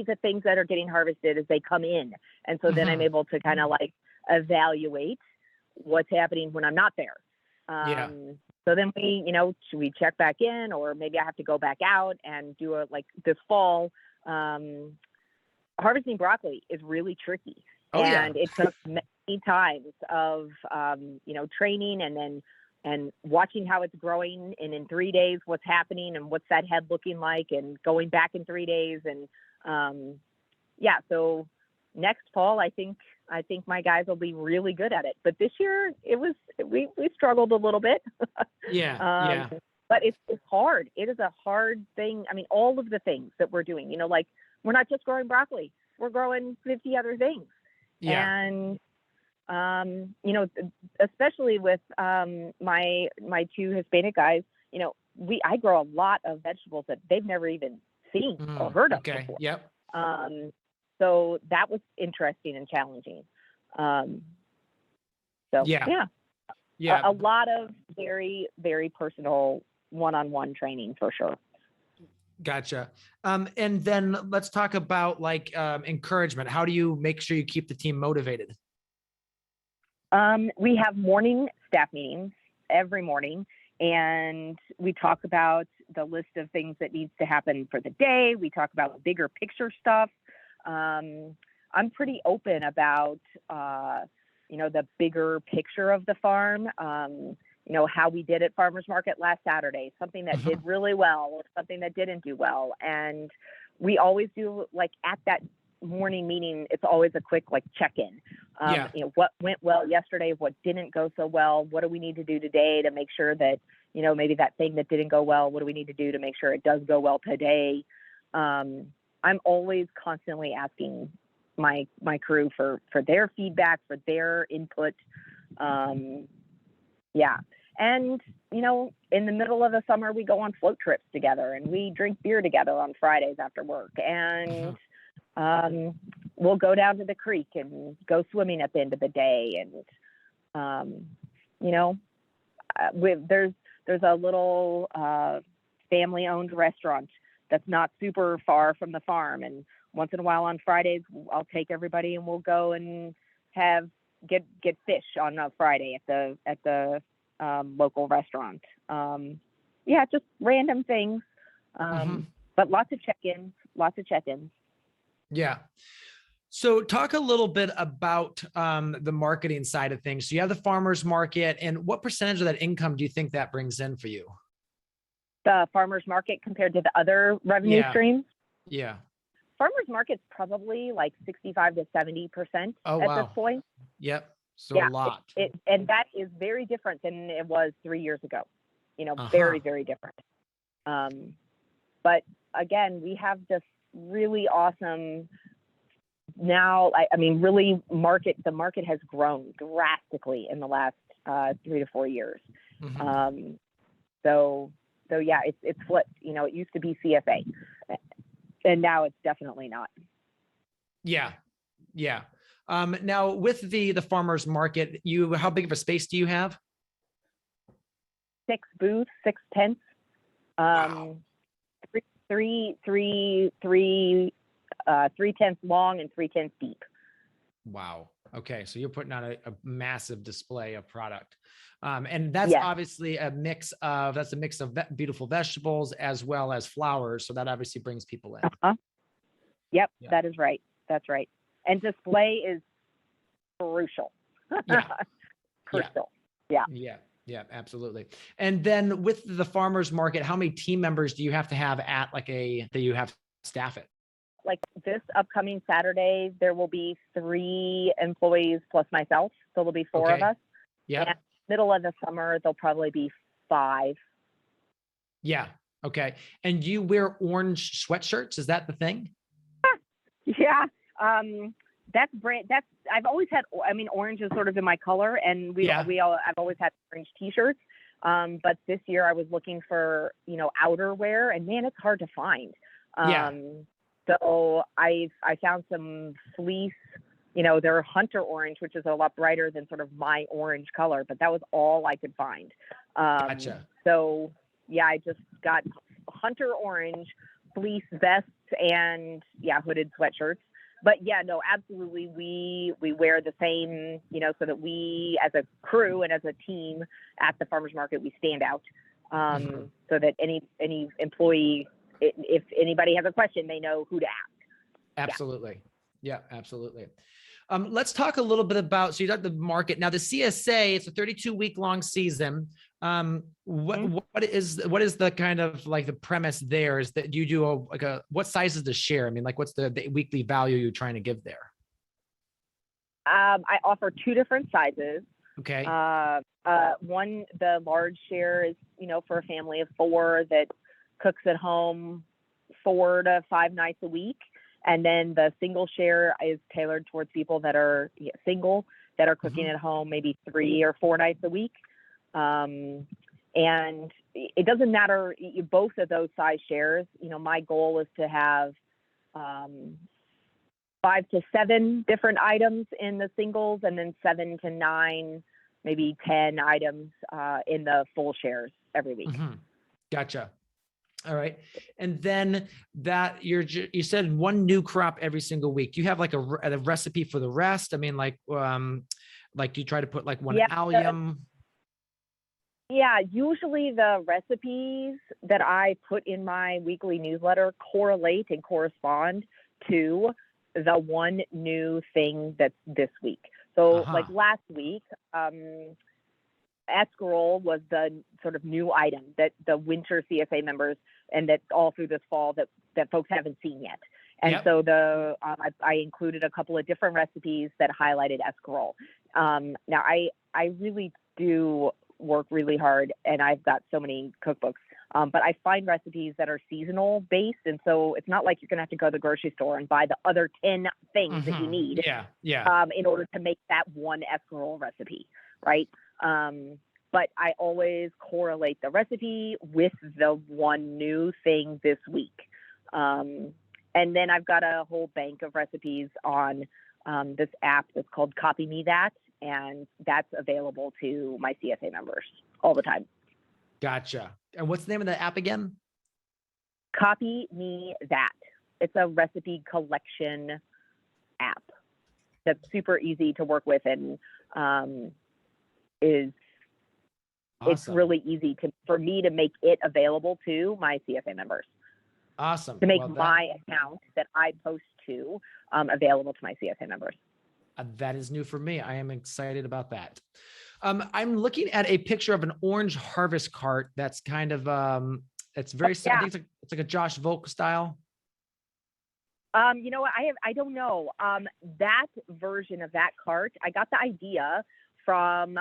the things that are getting harvested as they come in. And so then I'm able to kind of evaluate what's happening when I'm not there. So then we check back in, or maybe I have to go back out and do this fall. Harvesting broccoli is really tricky. It took many times of, training and watching how it's growing, and in 3 days, what's happening and what's that head looking like, and going back in 3 days. And, so next fall, I think my guys will be really good at it. But this year we struggled a little bit. But it's hard. It is a hard thing. I mean, all of the things that we're doing, we're not just growing broccoli, we're growing 50 other things. And, especially with my 2 Hispanic guys, I grow a lot of vegetables that they've never even seen or heard of before. Yep. So that was interesting and challenging. Yeah. A lot of very, very personal one-on-one training for sure. Gotcha. And then let's talk about like encouragement. How do you make sure you keep the team motivated? We have morning staff meetings every morning, and we talk about the list of things that needs to happen for the day. We talk about bigger picture stuff. I'm pretty open about, the bigger picture of the farm. How we did at farmers market last Saturday, something that did really well or something that didn't do well. And we always do, like, at that morning meeting, it's always a quick check-in. What went well yesterday, what didn't go so well, what do we need to do today to make sure that, maybe that thing that didn't go well, what do we need to do to make sure it does go well today? I'm always constantly asking my crew for their feedback, for their input. And, in the middle of the summer, we go on float trips together and we drink beer together on Fridays after work. And we'll go down to the creek and go swimming at the end of the day. And, there's a little family-owned restaurant that's not super far from the farm. And once in a while on Fridays, I'll take everybody and we'll go and get fish on a Friday at the local restaurant. Just random things. But lots of check-ins. Yeah. So talk a little bit about the marketing side of things. So you have the farmers market, and what percentage of that income do you think that brings in for you? The farmers market compared to the other revenue streams? Yeah. Farmers market's probably like 65 to 70% at this point. Yep. So a lot. And that is very different than it was 3 years ago. Very, very different. But again, we have this really awesome now. Really the market has grown drastically in the last 3 to 4 years. So it's flipped. It used to be CFA, and now it's definitely not. Yeah. Now with the farmers market, how big of a space do you have? 6 booths, 6 tents. Wow. Three tents long and 3 tents deep. Wow. Okay. So you're putting on a massive display of product. And that's obviously a mix of beautiful vegetables as well as flowers. So that obviously brings people in. Yep. That is right. That's right. And display is crucial. Crucial. Yeah, absolutely. And then with the farmers market, how many team members do you have to have at that you have staff it? Like this upcoming Saturday, there will be 3 employees plus myself. So there'll be 4 of us. Yeah. And middle of the summer, there'll probably be 5. Yeah. Okay. And you wear orange sweatshirts? Is that the thing? Yeah. I've always had, orange is sort of in my color, and I've always had orange t-shirts. But this year I was looking for, outerwear, and man, it's hard to find. So I found some fleece, they're hunter orange, which is a lot brighter than sort of my orange color, but that was all I could find. Gotcha. So I just got hunter orange fleece vests and hooded sweatshirts. But absolutely. We wear the same, so that we as a crew and as a team at the farmers market, we stand out, so that any employee, if anybody has a question, they know who to ask. Absolutely. Yeah, absolutely. Let's talk a little bit about, so you got the market. Now the CSA, it's a 32-week long season. What is the kind of like the premise there? Is that you do what size is the share? What's the weekly value you're trying to give there? I offer 2 different sizes. Okay. One, the large share is, for a family of 4 that cooks at home 4 to 5 nights a week. And then the single share is tailored towards people that are single, that are cooking at home maybe 3 or 4 nights a week. And it doesn't matter, both of those size shares. My goal is to have 5 to 7 different items in the singles, and then 7 to 9, maybe 10 items in the full shares every week. Mm-hmm. Gotcha. All right. And then that you said one new crop every single week. Do you have like a recipe for the rest? I mean, like you try to put like one allium. Usually the recipes that I put in my weekly newsletter correlate and correspond to the one new thing that's this week. So like last week, escarole was the sort of new item that the winter CSA members, and that all through this fall that folks haven't seen yet. And so I included a couple of different recipes that highlighted escarole. Now I really do work really hard, and I've got so many cookbooks, but I find recipes that are seasonal based. And so it's not like you're going to have to go to the grocery store and buy the other 10 things that you need in order to make that one escarole recipe. Right. But I always correlate the recipe with the one new thing this week. And then I've got a whole bank of recipes on this app that's called Copy Me That. And that's available to my CSA members all the time. Gotcha. And what's the name of the app again? Copy Me That. It's a recipe collection app that's super easy to work with, and is awesome. It's really easy for me to make it available to my CSA members. Awesome. To make my account that I post to available to my CSA members. That is new for me. I am excited about that. I'm looking at a picture of an orange harvest cart. That's kind of, it's very, I think it's like a Josh Volk style. You know what? I don't know. That version of that cart, I got the idea from,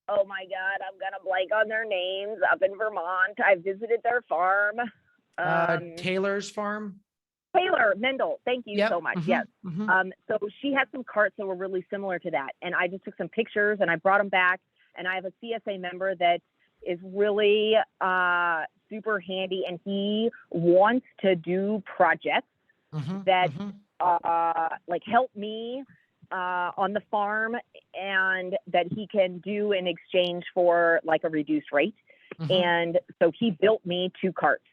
oh my God, I'm going to blank on their names, up in Vermont. I visited their farm. Taylor's farm. Taylor Mendel, thank you so much. Mm-hmm. Yes. Mm-hmm. So she had some carts that were really similar to that. And I just took some pictures and I brought them back. And I have a CSA member that is really super handy. And he wants to do projects that like help me on the farm, and that he can do in exchange for like a reduced rate. And so he built me 2 carts.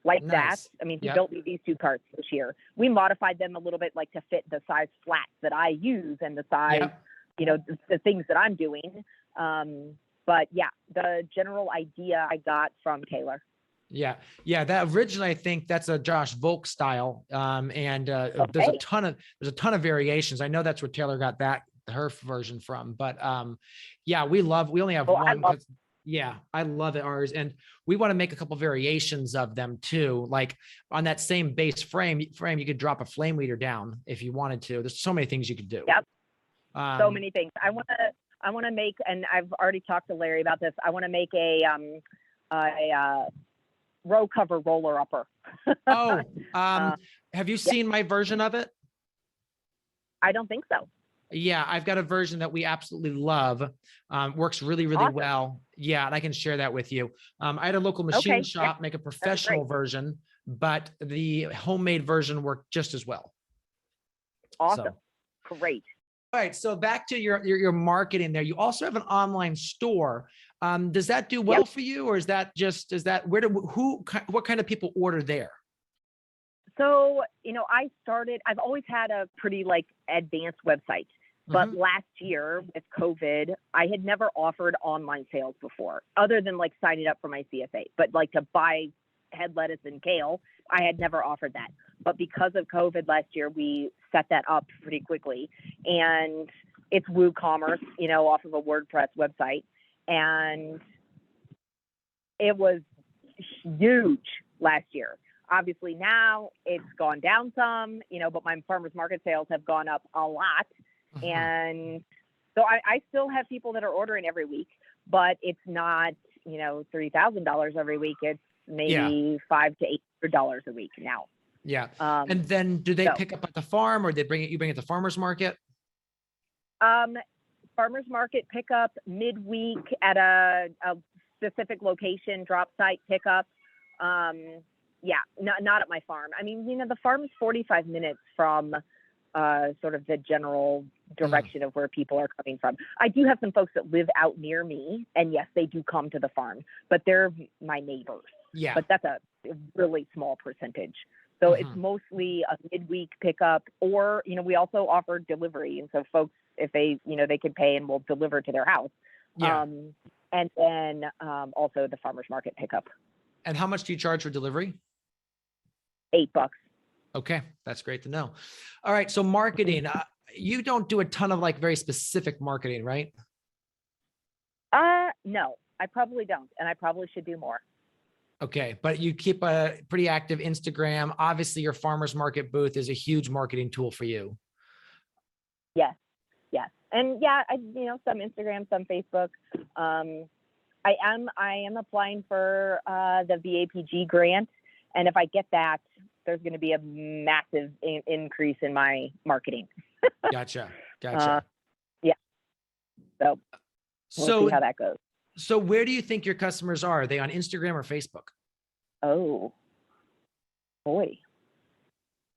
Like that. I mean, he built me these 2 carts this year. We modified them a little bit, like to fit the size flats that I use and the size, the things that I'm doing. But yeah, the general idea I got from Taylor. Yeah. That originally, I think that's a Josh Volk style. There's a ton of variations. I know that's where Taylor got her version from, but we only have one. I love it, ours. And we want to make a couple variations of them too. Like on that same base frame, you could drop a flame weeder down if you wanted to. There's so many things you could do. Yep. So many things. I want to make, and I've already talked to Larry about this. I want to make a row cover roller upper. Have you seen my version of it? I don't think so. Yeah, I've got a version that we absolutely love. Works really, really well. Yeah, and I can share that with you. I had a local machine shop make a professional version, but the homemade version worked just as well. Awesome. Great. All right, so back to your marketing there. You also have an online store. Does that do well for you, or what kind of people order there? So, I've always had a pretty advanced website. But last year with COVID, I had never offered online sales before, other than signing up for my CSA. But to buy head lettuce and kale, I had never offered that. But because of COVID last year, we set that up pretty quickly. And it's WooCommerce, off of a WordPress website. And it was huge last year. Obviously now it's gone down some, but my farmers market sales have gone up a lot. And so I still have people that are ordering every week, but it's not, $3,000 every week. It's maybe $500 to $800 a week now. Yeah. And then do they pick up at the farm, or you bring it to farmers market? Farmers market pickup midweek at a specific location, drop site, pickup. Yeah, not at my farm. I mean, the farm is 45 minutes from sort of the general direction of where people are coming from. I do have some folks that live out near me, and yes, they do come to the farm, but they're my neighbors. Yeah. But that's a really small percentage. So it's mostly a midweek pickup, or, we also offer delivery. And so folks, if they, they can pay and we'll deliver to their house. Yeah. And then also the farmer's market pickup. And how much do you charge for delivery? $8. Okay. That's great to know. All right. So marketing, you don't do a ton of like very specific marketing, right? No, I probably don't. And I probably should do more. Okay. But you keep a pretty active Instagram. Obviously your farmer's market booth is a huge marketing tool for you. Yes. Yes. And yeah, some Instagram, some Facebook. I am applying for the VAPG grant. And if I get that, there's going to be a massive increase in my marketing. Gotcha. Yeah. So we'll see how that goes. So where do you think your customers are? Are they on Instagram or Facebook? Oh, boy.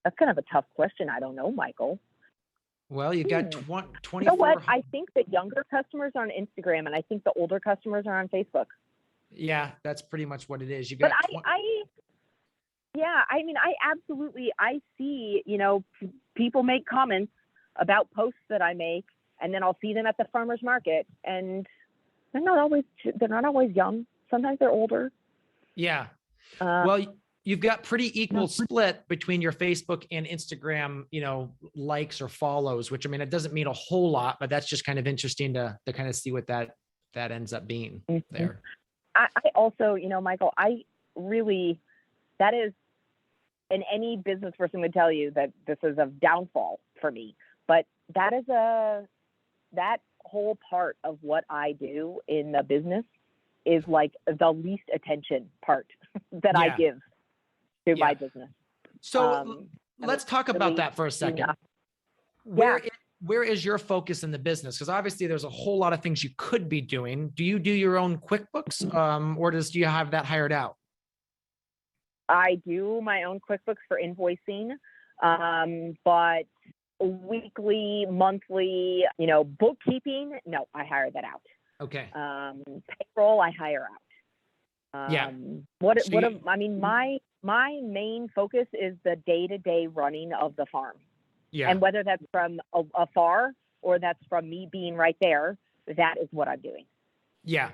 That's kind of a tough question. I don't know, Michael. Well, you got 24. You know what? I think the younger customers are on Instagram, and I think the older customers are on Facebook. Yeah, that's pretty much what it is. You got. But I see, people make comments about posts that I make, and then I'll see them at the farmer's market, and they're not always young. Sometimes they're older. Yeah. Well, you've got pretty equal split between your Facebook and Instagram, likes or follows, which, I mean, it doesn't mean a whole lot, but that's just kind of interesting to kind of see what that ends up being there. I also, Michael, that is, and any business person would tell you that this is a downfall for me, but that whole part of what I do in the business is like the least attention part that I give to my business. So let's talk about that for a second. Where is your focus in the business? Because obviously there's a whole lot of things you could be doing. Do you do your own QuickBooks or do you have that hired out? I do my own QuickBooks for invoicing, but weekly, monthly, bookkeeping, no, I hire that out. Okay. Payroll, I hire out. My main focus is the day-to-day running of the farm. Yeah. And whether that's from afar or that's from me being right there, that is what I'm doing. Yeah.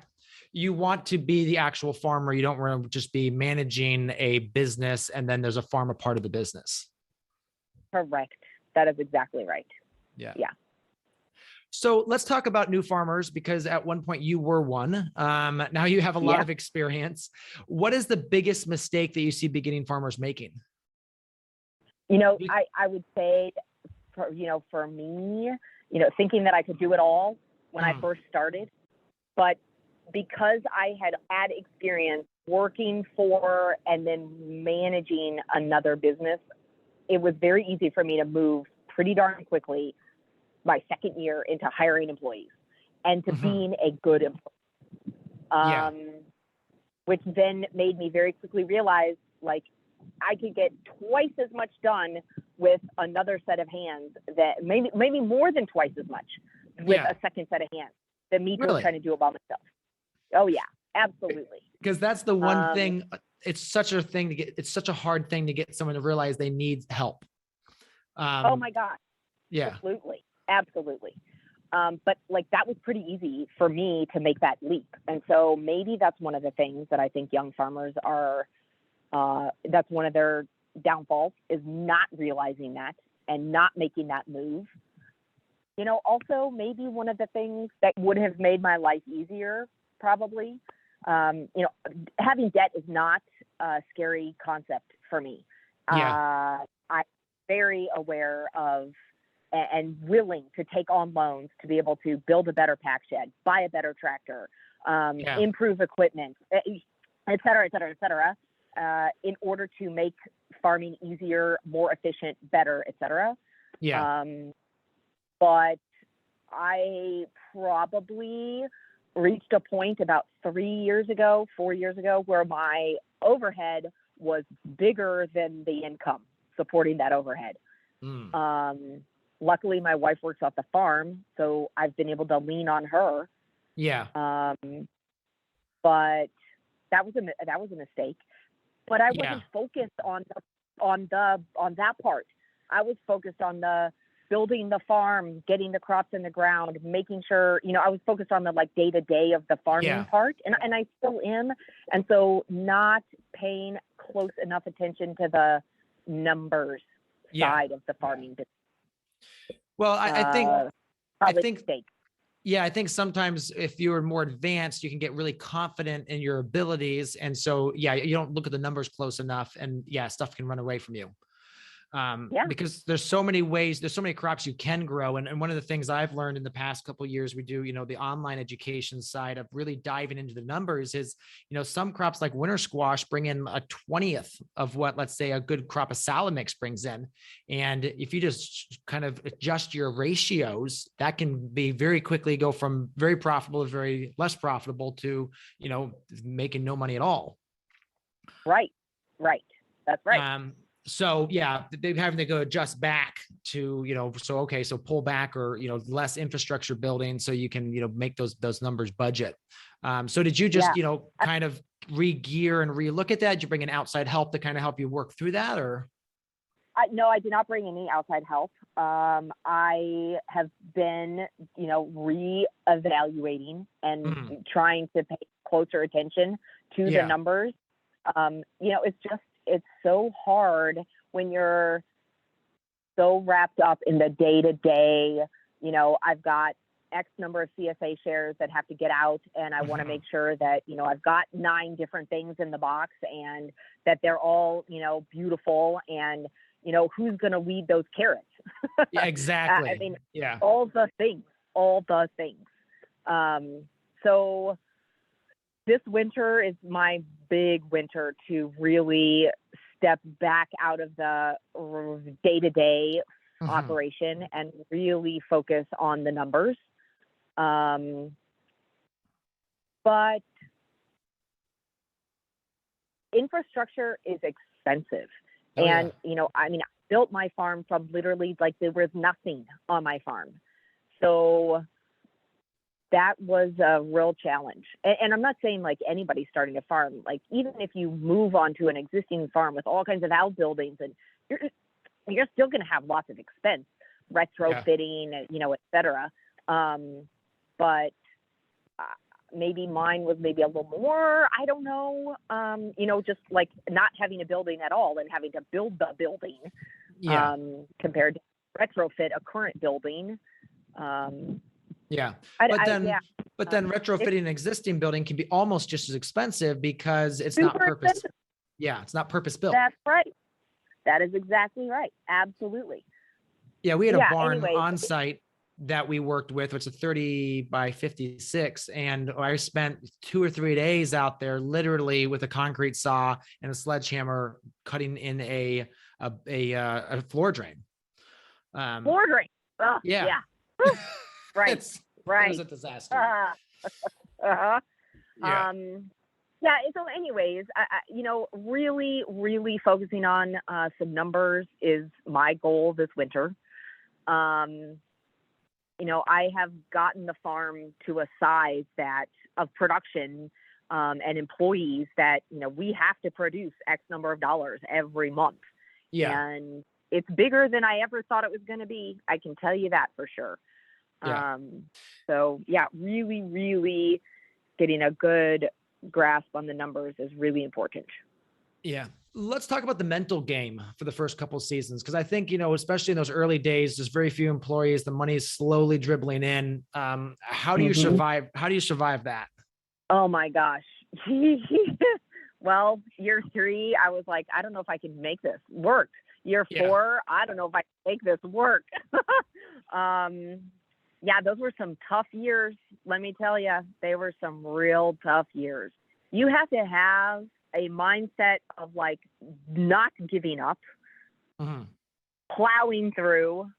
You want to be the actual farmer. You don't want to just be managing a business and then there's a farmer part of the business. Correct. That is exactly right. Yeah. Yeah. So let's talk about new farmers, because at one point you were one. Now you have a lot of experience. What is the biggest mistake that you see beginning farmers making? I would say, for me, thinking that I could do it all when I first started, but because I had experience working for and then managing another business, it was very easy for me to move pretty darn quickly my second year into hiring employees and to being a good employee. Which then made me very quickly realize, like, I could get twice as much done with another set of hands, that maybe more than twice as much with a second set of hands than me trying to do it by myself. Oh yeah, absolutely. Because that's the one thing. It's such a hard thing to get someone to realize they need help. Oh my God. Yeah. Absolutely. But like, that was pretty easy for me to make that leap. And so maybe that's one of the things that I think young farmers are, that's one of their downfalls, is not realizing that and not making that move. Also maybe one of the things that would have made my life easier, probably, having debt is not a scary concept for me. I'm very aware of and willing to take on loans to be able to build a better pack shed, buy a better tractor, improve equipment, et cetera, in order to make farming easier, more efficient, better, et cetera. Yeah. But I probably reached a point about 4 years ago, where my overhead was bigger than the income supporting that overhead. Luckily, my wife works at the farm, so I've been able to lean on her. Yeah. But that was a mistake. But I wasn't focused on that part. I was focused on the building the farm, getting the crops in the ground, making sure, I was focused on the like day to day of the farming part, and I still am. And so not paying close enough attention to the numbers side of the farming business. Well, I think mistake. Yeah, I think sometimes if you're more advanced, you can get really confident in your abilities. And so, you don't look at the numbers close enough, and stuff can run away from you. Because there's so many ways, there's so many crops you can grow. And one of the things I've learned in the past couple of years, we do, the online education side of really diving into the numbers is, some crops like winter squash bring in a 20th of what, let's say, a good crop of salad mix brings in. And if you just kind of adjust your ratios, that can be very quickly go from very profitable to very less profitable to, making no money at all. Right. That's right. So they're having to go adjust back to, so pull back or, less infrastructure building so you can, make those numbers budget. So did you just, kind of re-gear and re-look at that? Did you bring in outside help to kind of help you work through that, or? No, I did not bring any outside help. I have been, re-evaluating and trying to pay closer attention to the numbers. It's so hard when you're so wrapped up in the day-to-day. I've got X number of CSA shares that have to get out, and I want to make sure that, I've got 9 different things in the box and that they're all, beautiful, and, who's going to weed those carrots? Yeah, exactly. I mean, all the things. So this winter is my big winter to really step back out of the day-to-day operation and really focus on the numbers. But infrastructure is expensive. I built my farm from literally like there was nothing on my farm. So that was a real challenge. And I'm not saying like anybody starting a farm, like even if you move onto an existing farm with all kinds of outbuildings, and you're still going to have lots of expense, retrofitting, et cetera. But maybe mine was maybe a little more, I don't know, just like not having a building at all and having to build the building compared to retrofit a current building. But then retrofitting an existing building can be almost just as expensive because it's not purpose. It's not purpose built. That's right. That is exactly right. Absolutely. Yeah, we had a barn on site that we worked with, which is a 30 by 56. And I spent 2 or 3 days out there literally with a concrete saw and a sledgehammer cutting in a floor drain. Floor drain. Oh, yeah. Right. Right. It was a disaster. So anyways, really, really focusing on some numbers is my goal this winter. I have gotten the farm to a size of production and employees that, we have to produce X number of dollars every month. Yeah. And it's bigger than I ever thought it was going to be. I can tell you that for sure. Really, really getting a good grasp on the numbers is really important. Yeah. Let's talk about the mental game for the first couple of seasons. Cause I think, especially in those early days, there's very few employees, the money is slowly dribbling in. How do you survive? How do you survive that? Oh my gosh. Well, year 3, I was like, I don't know if I can make this work. Year 4, I don't know if I can make this work. Those were some tough years. Let me tell you, they were some real tough years. You have to have a mindset of like not giving up, plowing through.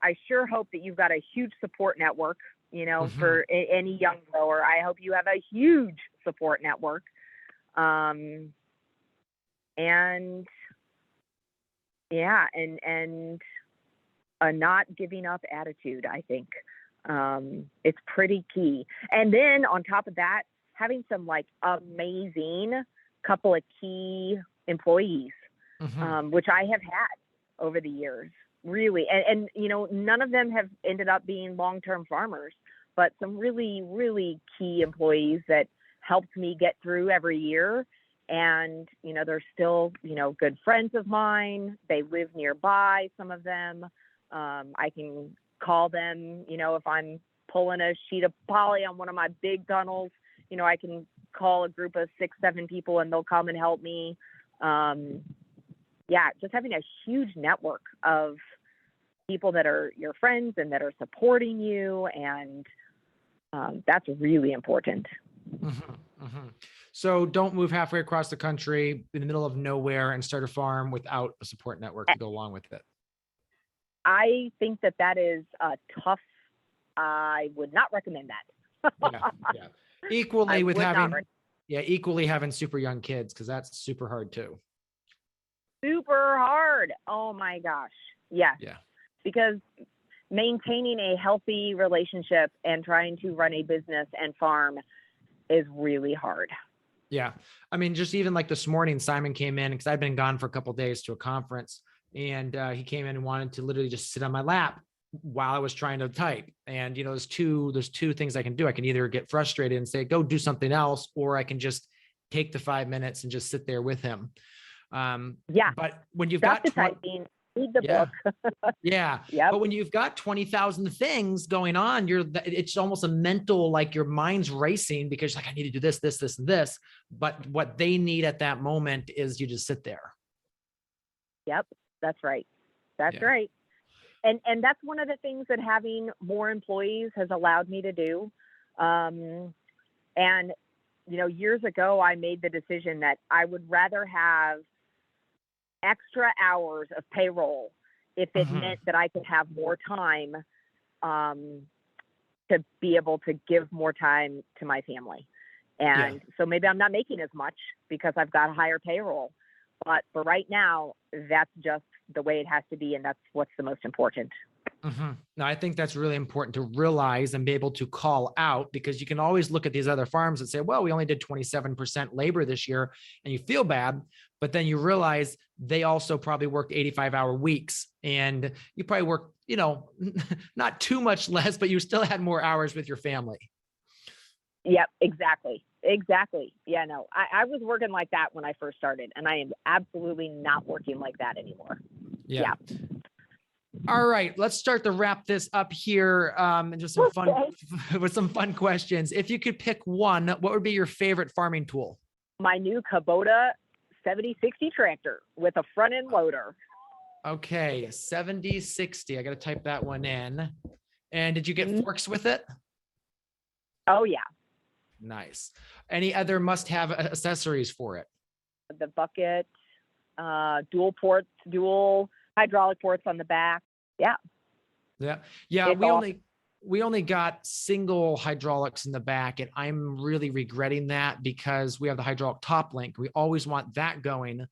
I sure hope that you've got a huge support network for any young grower. I hope you have a huge support network. And a not giving up attitude, I think. It's pretty key. And then on top of that, having some like amazing couple of key employees, which I have had over the years, really. And none of them have ended up being long-term farmers, but some really, really key employees that helped me get through every year. And, they're still, good friends of mine. They live nearby, some of them. I can call them, if I'm pulling a sheet of poly on one of my big tunnels, I can call a group of 6-7 people and they'll come and help me. Just having a huge network of people that are your friends and that are supporting you. And that's really important. So don't move halfway across the country in the middle of nowhere and start a farm without a support network to go along with it. I think that is tough. I would not recommend that. Yeah. Equally equally having super young kids, because that's super hard too. Super hard. Oh my gosh. Yes. Yeah. Because maintaining a healthy relationship and trying to run a business and farm is really hard. Yeah. I mean, just even like this morning, Simon came in because I'd been gone for a couple of days to a conference, and he came in and wanted to literally just sit on my lap while I was trying to type. And, there's two things I can do. I can either get frustrated and say, go do something else, or I can just take the 5 minutes and just sit there with him. But when you've got typing, read the book. Yep. But when you've got 20,000 things going on, it's almost a mental, like your mind's racing because like, I need to do this, this, this, and this. But what they need at that moment is you just sit there. Yep. That's right. That's right. And that's one of the things that having more employees has allowed me to do. And, years ago, I made the decision that I would rather have extra hours of payroll if it meant that I could have more time to be able to give more time to my family. And so maybe I'm not making as much because I've got a higher payroll. But for right now, that's just the way it has to be. And that's what's the most important. Now, I think that's really important to realize and be able to call out, because you can always look at these other farms and say, well, we only did 27% labor this year, and you feel bad. But then you realize they also probably worked 85-hour weeks, and you probably worked, not too much less, but you still had more hours with your family. Yep, exactly. Yeah, no, I was working like that when I first started, and I am absolutely not working like that anymore. Yeah. All right, let's start to wrap this up here. And just some fun with some fun questions. If you could pick one, what would be your favorite farming tool? My new Kubota 7060 tractor with a front end loader. Okay, 7060. I got to type that one in. And did you get forks with it? Oh yeah. Nice. Any other must-have accessories for it? The bucket, dual hydraulic ports on the back. Yeah. We only got single hydraulics in the back, and I'm really regretting that because we have the hydraulic top link. We always want that going,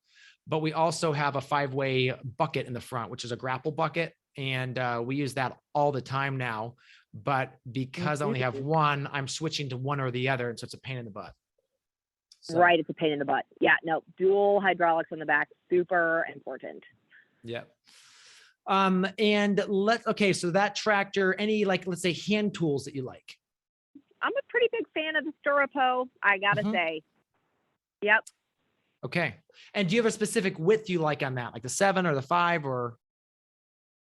but we also have a 5-way bucket in the front, which is a grapple bucket. And we use that all the time now, but because I only have one, I'm switching to one or the other. And so it's a pain in the butt. So. Right. It's a pain in the butt. Yeah. No, dual hydraulics on the back, super important. Yeah. So that tractor, any let's say hand tools that you like? I'm a pretty big fan of the Stirrupo, I gotta say. Yep. Okay. And do you have a specific width you like on that? Like the 7 or the 5 or?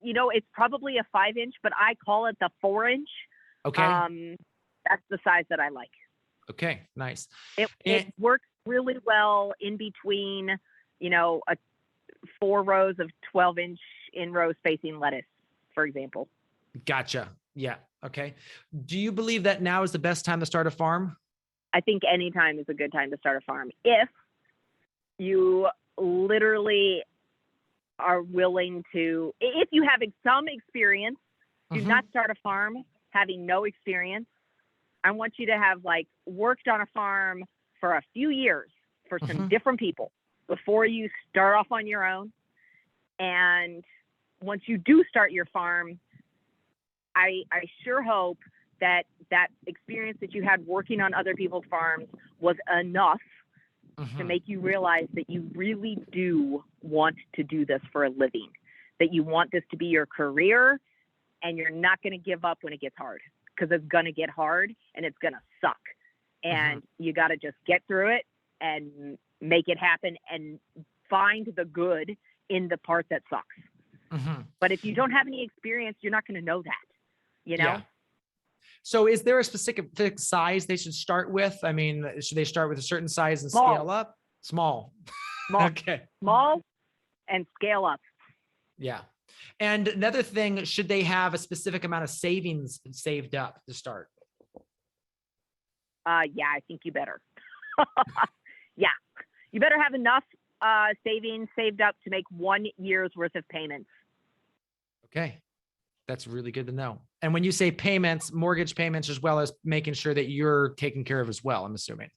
It's probably a 5-inch, but I call it the 4-inch. Okay. That's the size that I like. Okay. Nice. It works really well in between, 4 rows of 12-inch in-row spacing lettuce, for example. Gotcha. Yeah. Okay. Do you believe that now is the best time to start a farm? I think any time is a good time to start a farm. If you literally are willing to, if you have some experience, do not start a farm. having no experience. I want you to have like worked on a farm for a few years for some different people before you start off on your own. And once you do start your farm, I sure hope that that experience that you had working on other people's farms was enough to make you realize that you really do want to do this for a living, that you want this to be your career, and you're not going to give up when it gets hard, because it's going to get hard and it's going to suck. And you got to just get through it and make it happen and find the good in the part that sucks. But if you don't have any experience, you're not going to know that, you know? Yeah. So is there a specific size they should start with? I mean, should they start with a certain size and scale up? Small. Okay. Small and scale up. Yeah. And another thing, should they have a specific amount of savings saved up to start? Yeah, I think you better. Yeah. You better have enough savings saved up to make 1 year's worth of payments. Okay. That's really good to know. And when you say payments, mortgage payments, as well as making sure that you're taken care of as well, I'm assuming.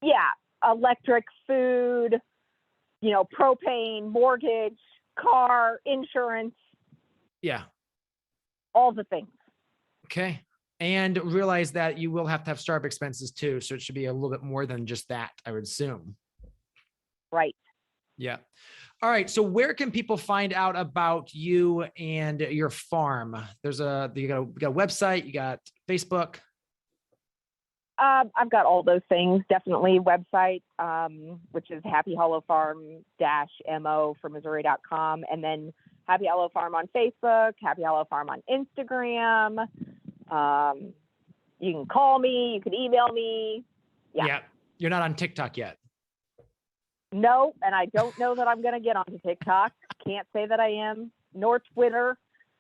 Yeah. Electric, food, you know, propane, mortgage, car, insurance. Yeah. All the things. Okay. And realize that you will have to have startup expenses too. So it should be a little bit more than just that, I would assume. Right. Yeah. All right. So where can people find out about you and your farm? You got a website, you got Facebook. I've got all those things. Definitely website, which is Happy Hollow Farm -mo for Missouri.com. And then Happy Hollow Farm on Facebook, Happy Hollow Farm on Instagram. You can call me, you can email me. Yeah. You're not on TikTok yet. No, and I don't know that I'm going to get onto TikTok. Can't say that I am, nor Twitter.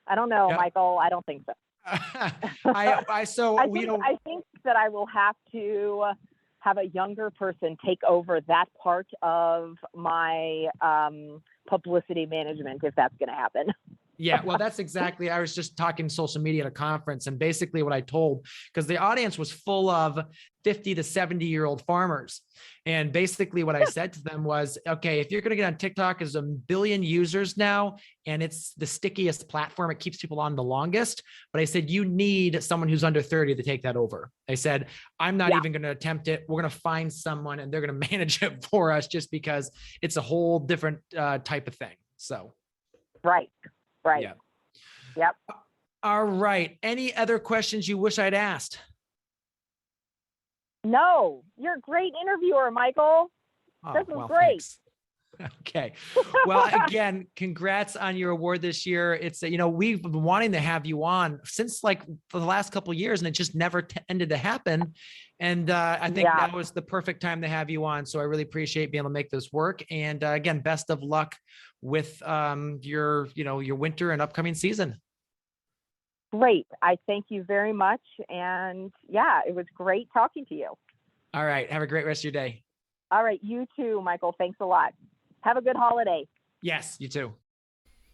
I don't know, Michael. I don't think so. I think that I will have to have a younger person take over that part of my publicity management, if that's going to happen. Yeah, well, that's exactly, I was just talking social media at a conference, and basically what I told, because the audience was full of 50 to 70-year-old farmers. And basically what I said to them was, okay, if you're going to get on TikTok, there's 1 billion users now, and it's the stickiest platform. It keeps people on the longest. But I said, you need someone who's under 30 to take that over. I said, I'm not even going to attempt it. We're going to find someone and they're going to manage it for us, just because it's a whole different type of thing. So. Right. Yeah. Yep. All right. Any other questions you wish I'd asked? No, you're a great interviewer, Michael. This is great. Thanks. Okay. Well, again, congrats on your award this year. It's, we've been wanting to have you on since for the last couple of years, and it just never ended to happen. And I think that was the perfect time to have you on. So I really appreciate being able to make this work. And again, best of luck with your winter and upcoming season. Great. I thank you very much. And it was great talking to you. All right. Have a great rest of your day. All right. You too, Michael. Thanks a lot. Have a good holiday. Yes, you too.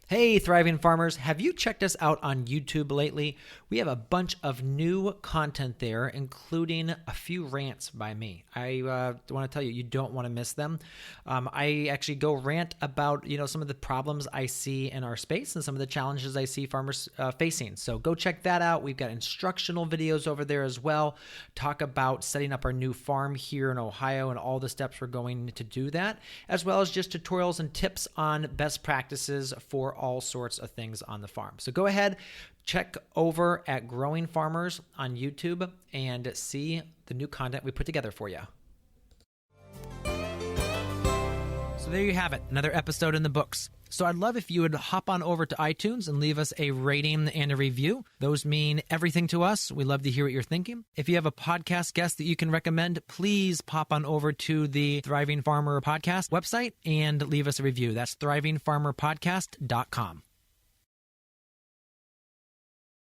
Hey, Thriving Farmers, have you checked us out on YouTube lately? We have a bunch of new content there, including a few rants by me. I want to tell you, you don't want to miss them. I actually go rant about, some of the problems I see in our space and some of the challenges I see farmers facing. So go check that out. We've got instructional videos over there as well. Talk about setting up our new farm here in Ohio and all the steps we're going to do that, as well as just tutorials and tips on best practices for all sorts of things on the farm. So go ahead, check over at Growing Farmers on YouTube and see the new content we put together for you. So there you have it, another episode in the books. So I'd love if you would hop on over to iTunes and leave us a rating and a review. Those mean everything to us. We love to hear what you're thinking. If you have a podcast guest that you can recommend, please pop on over to the Thriving Farmer Podcast website and leave us a review. That's thrivingfarmerpodcast.com.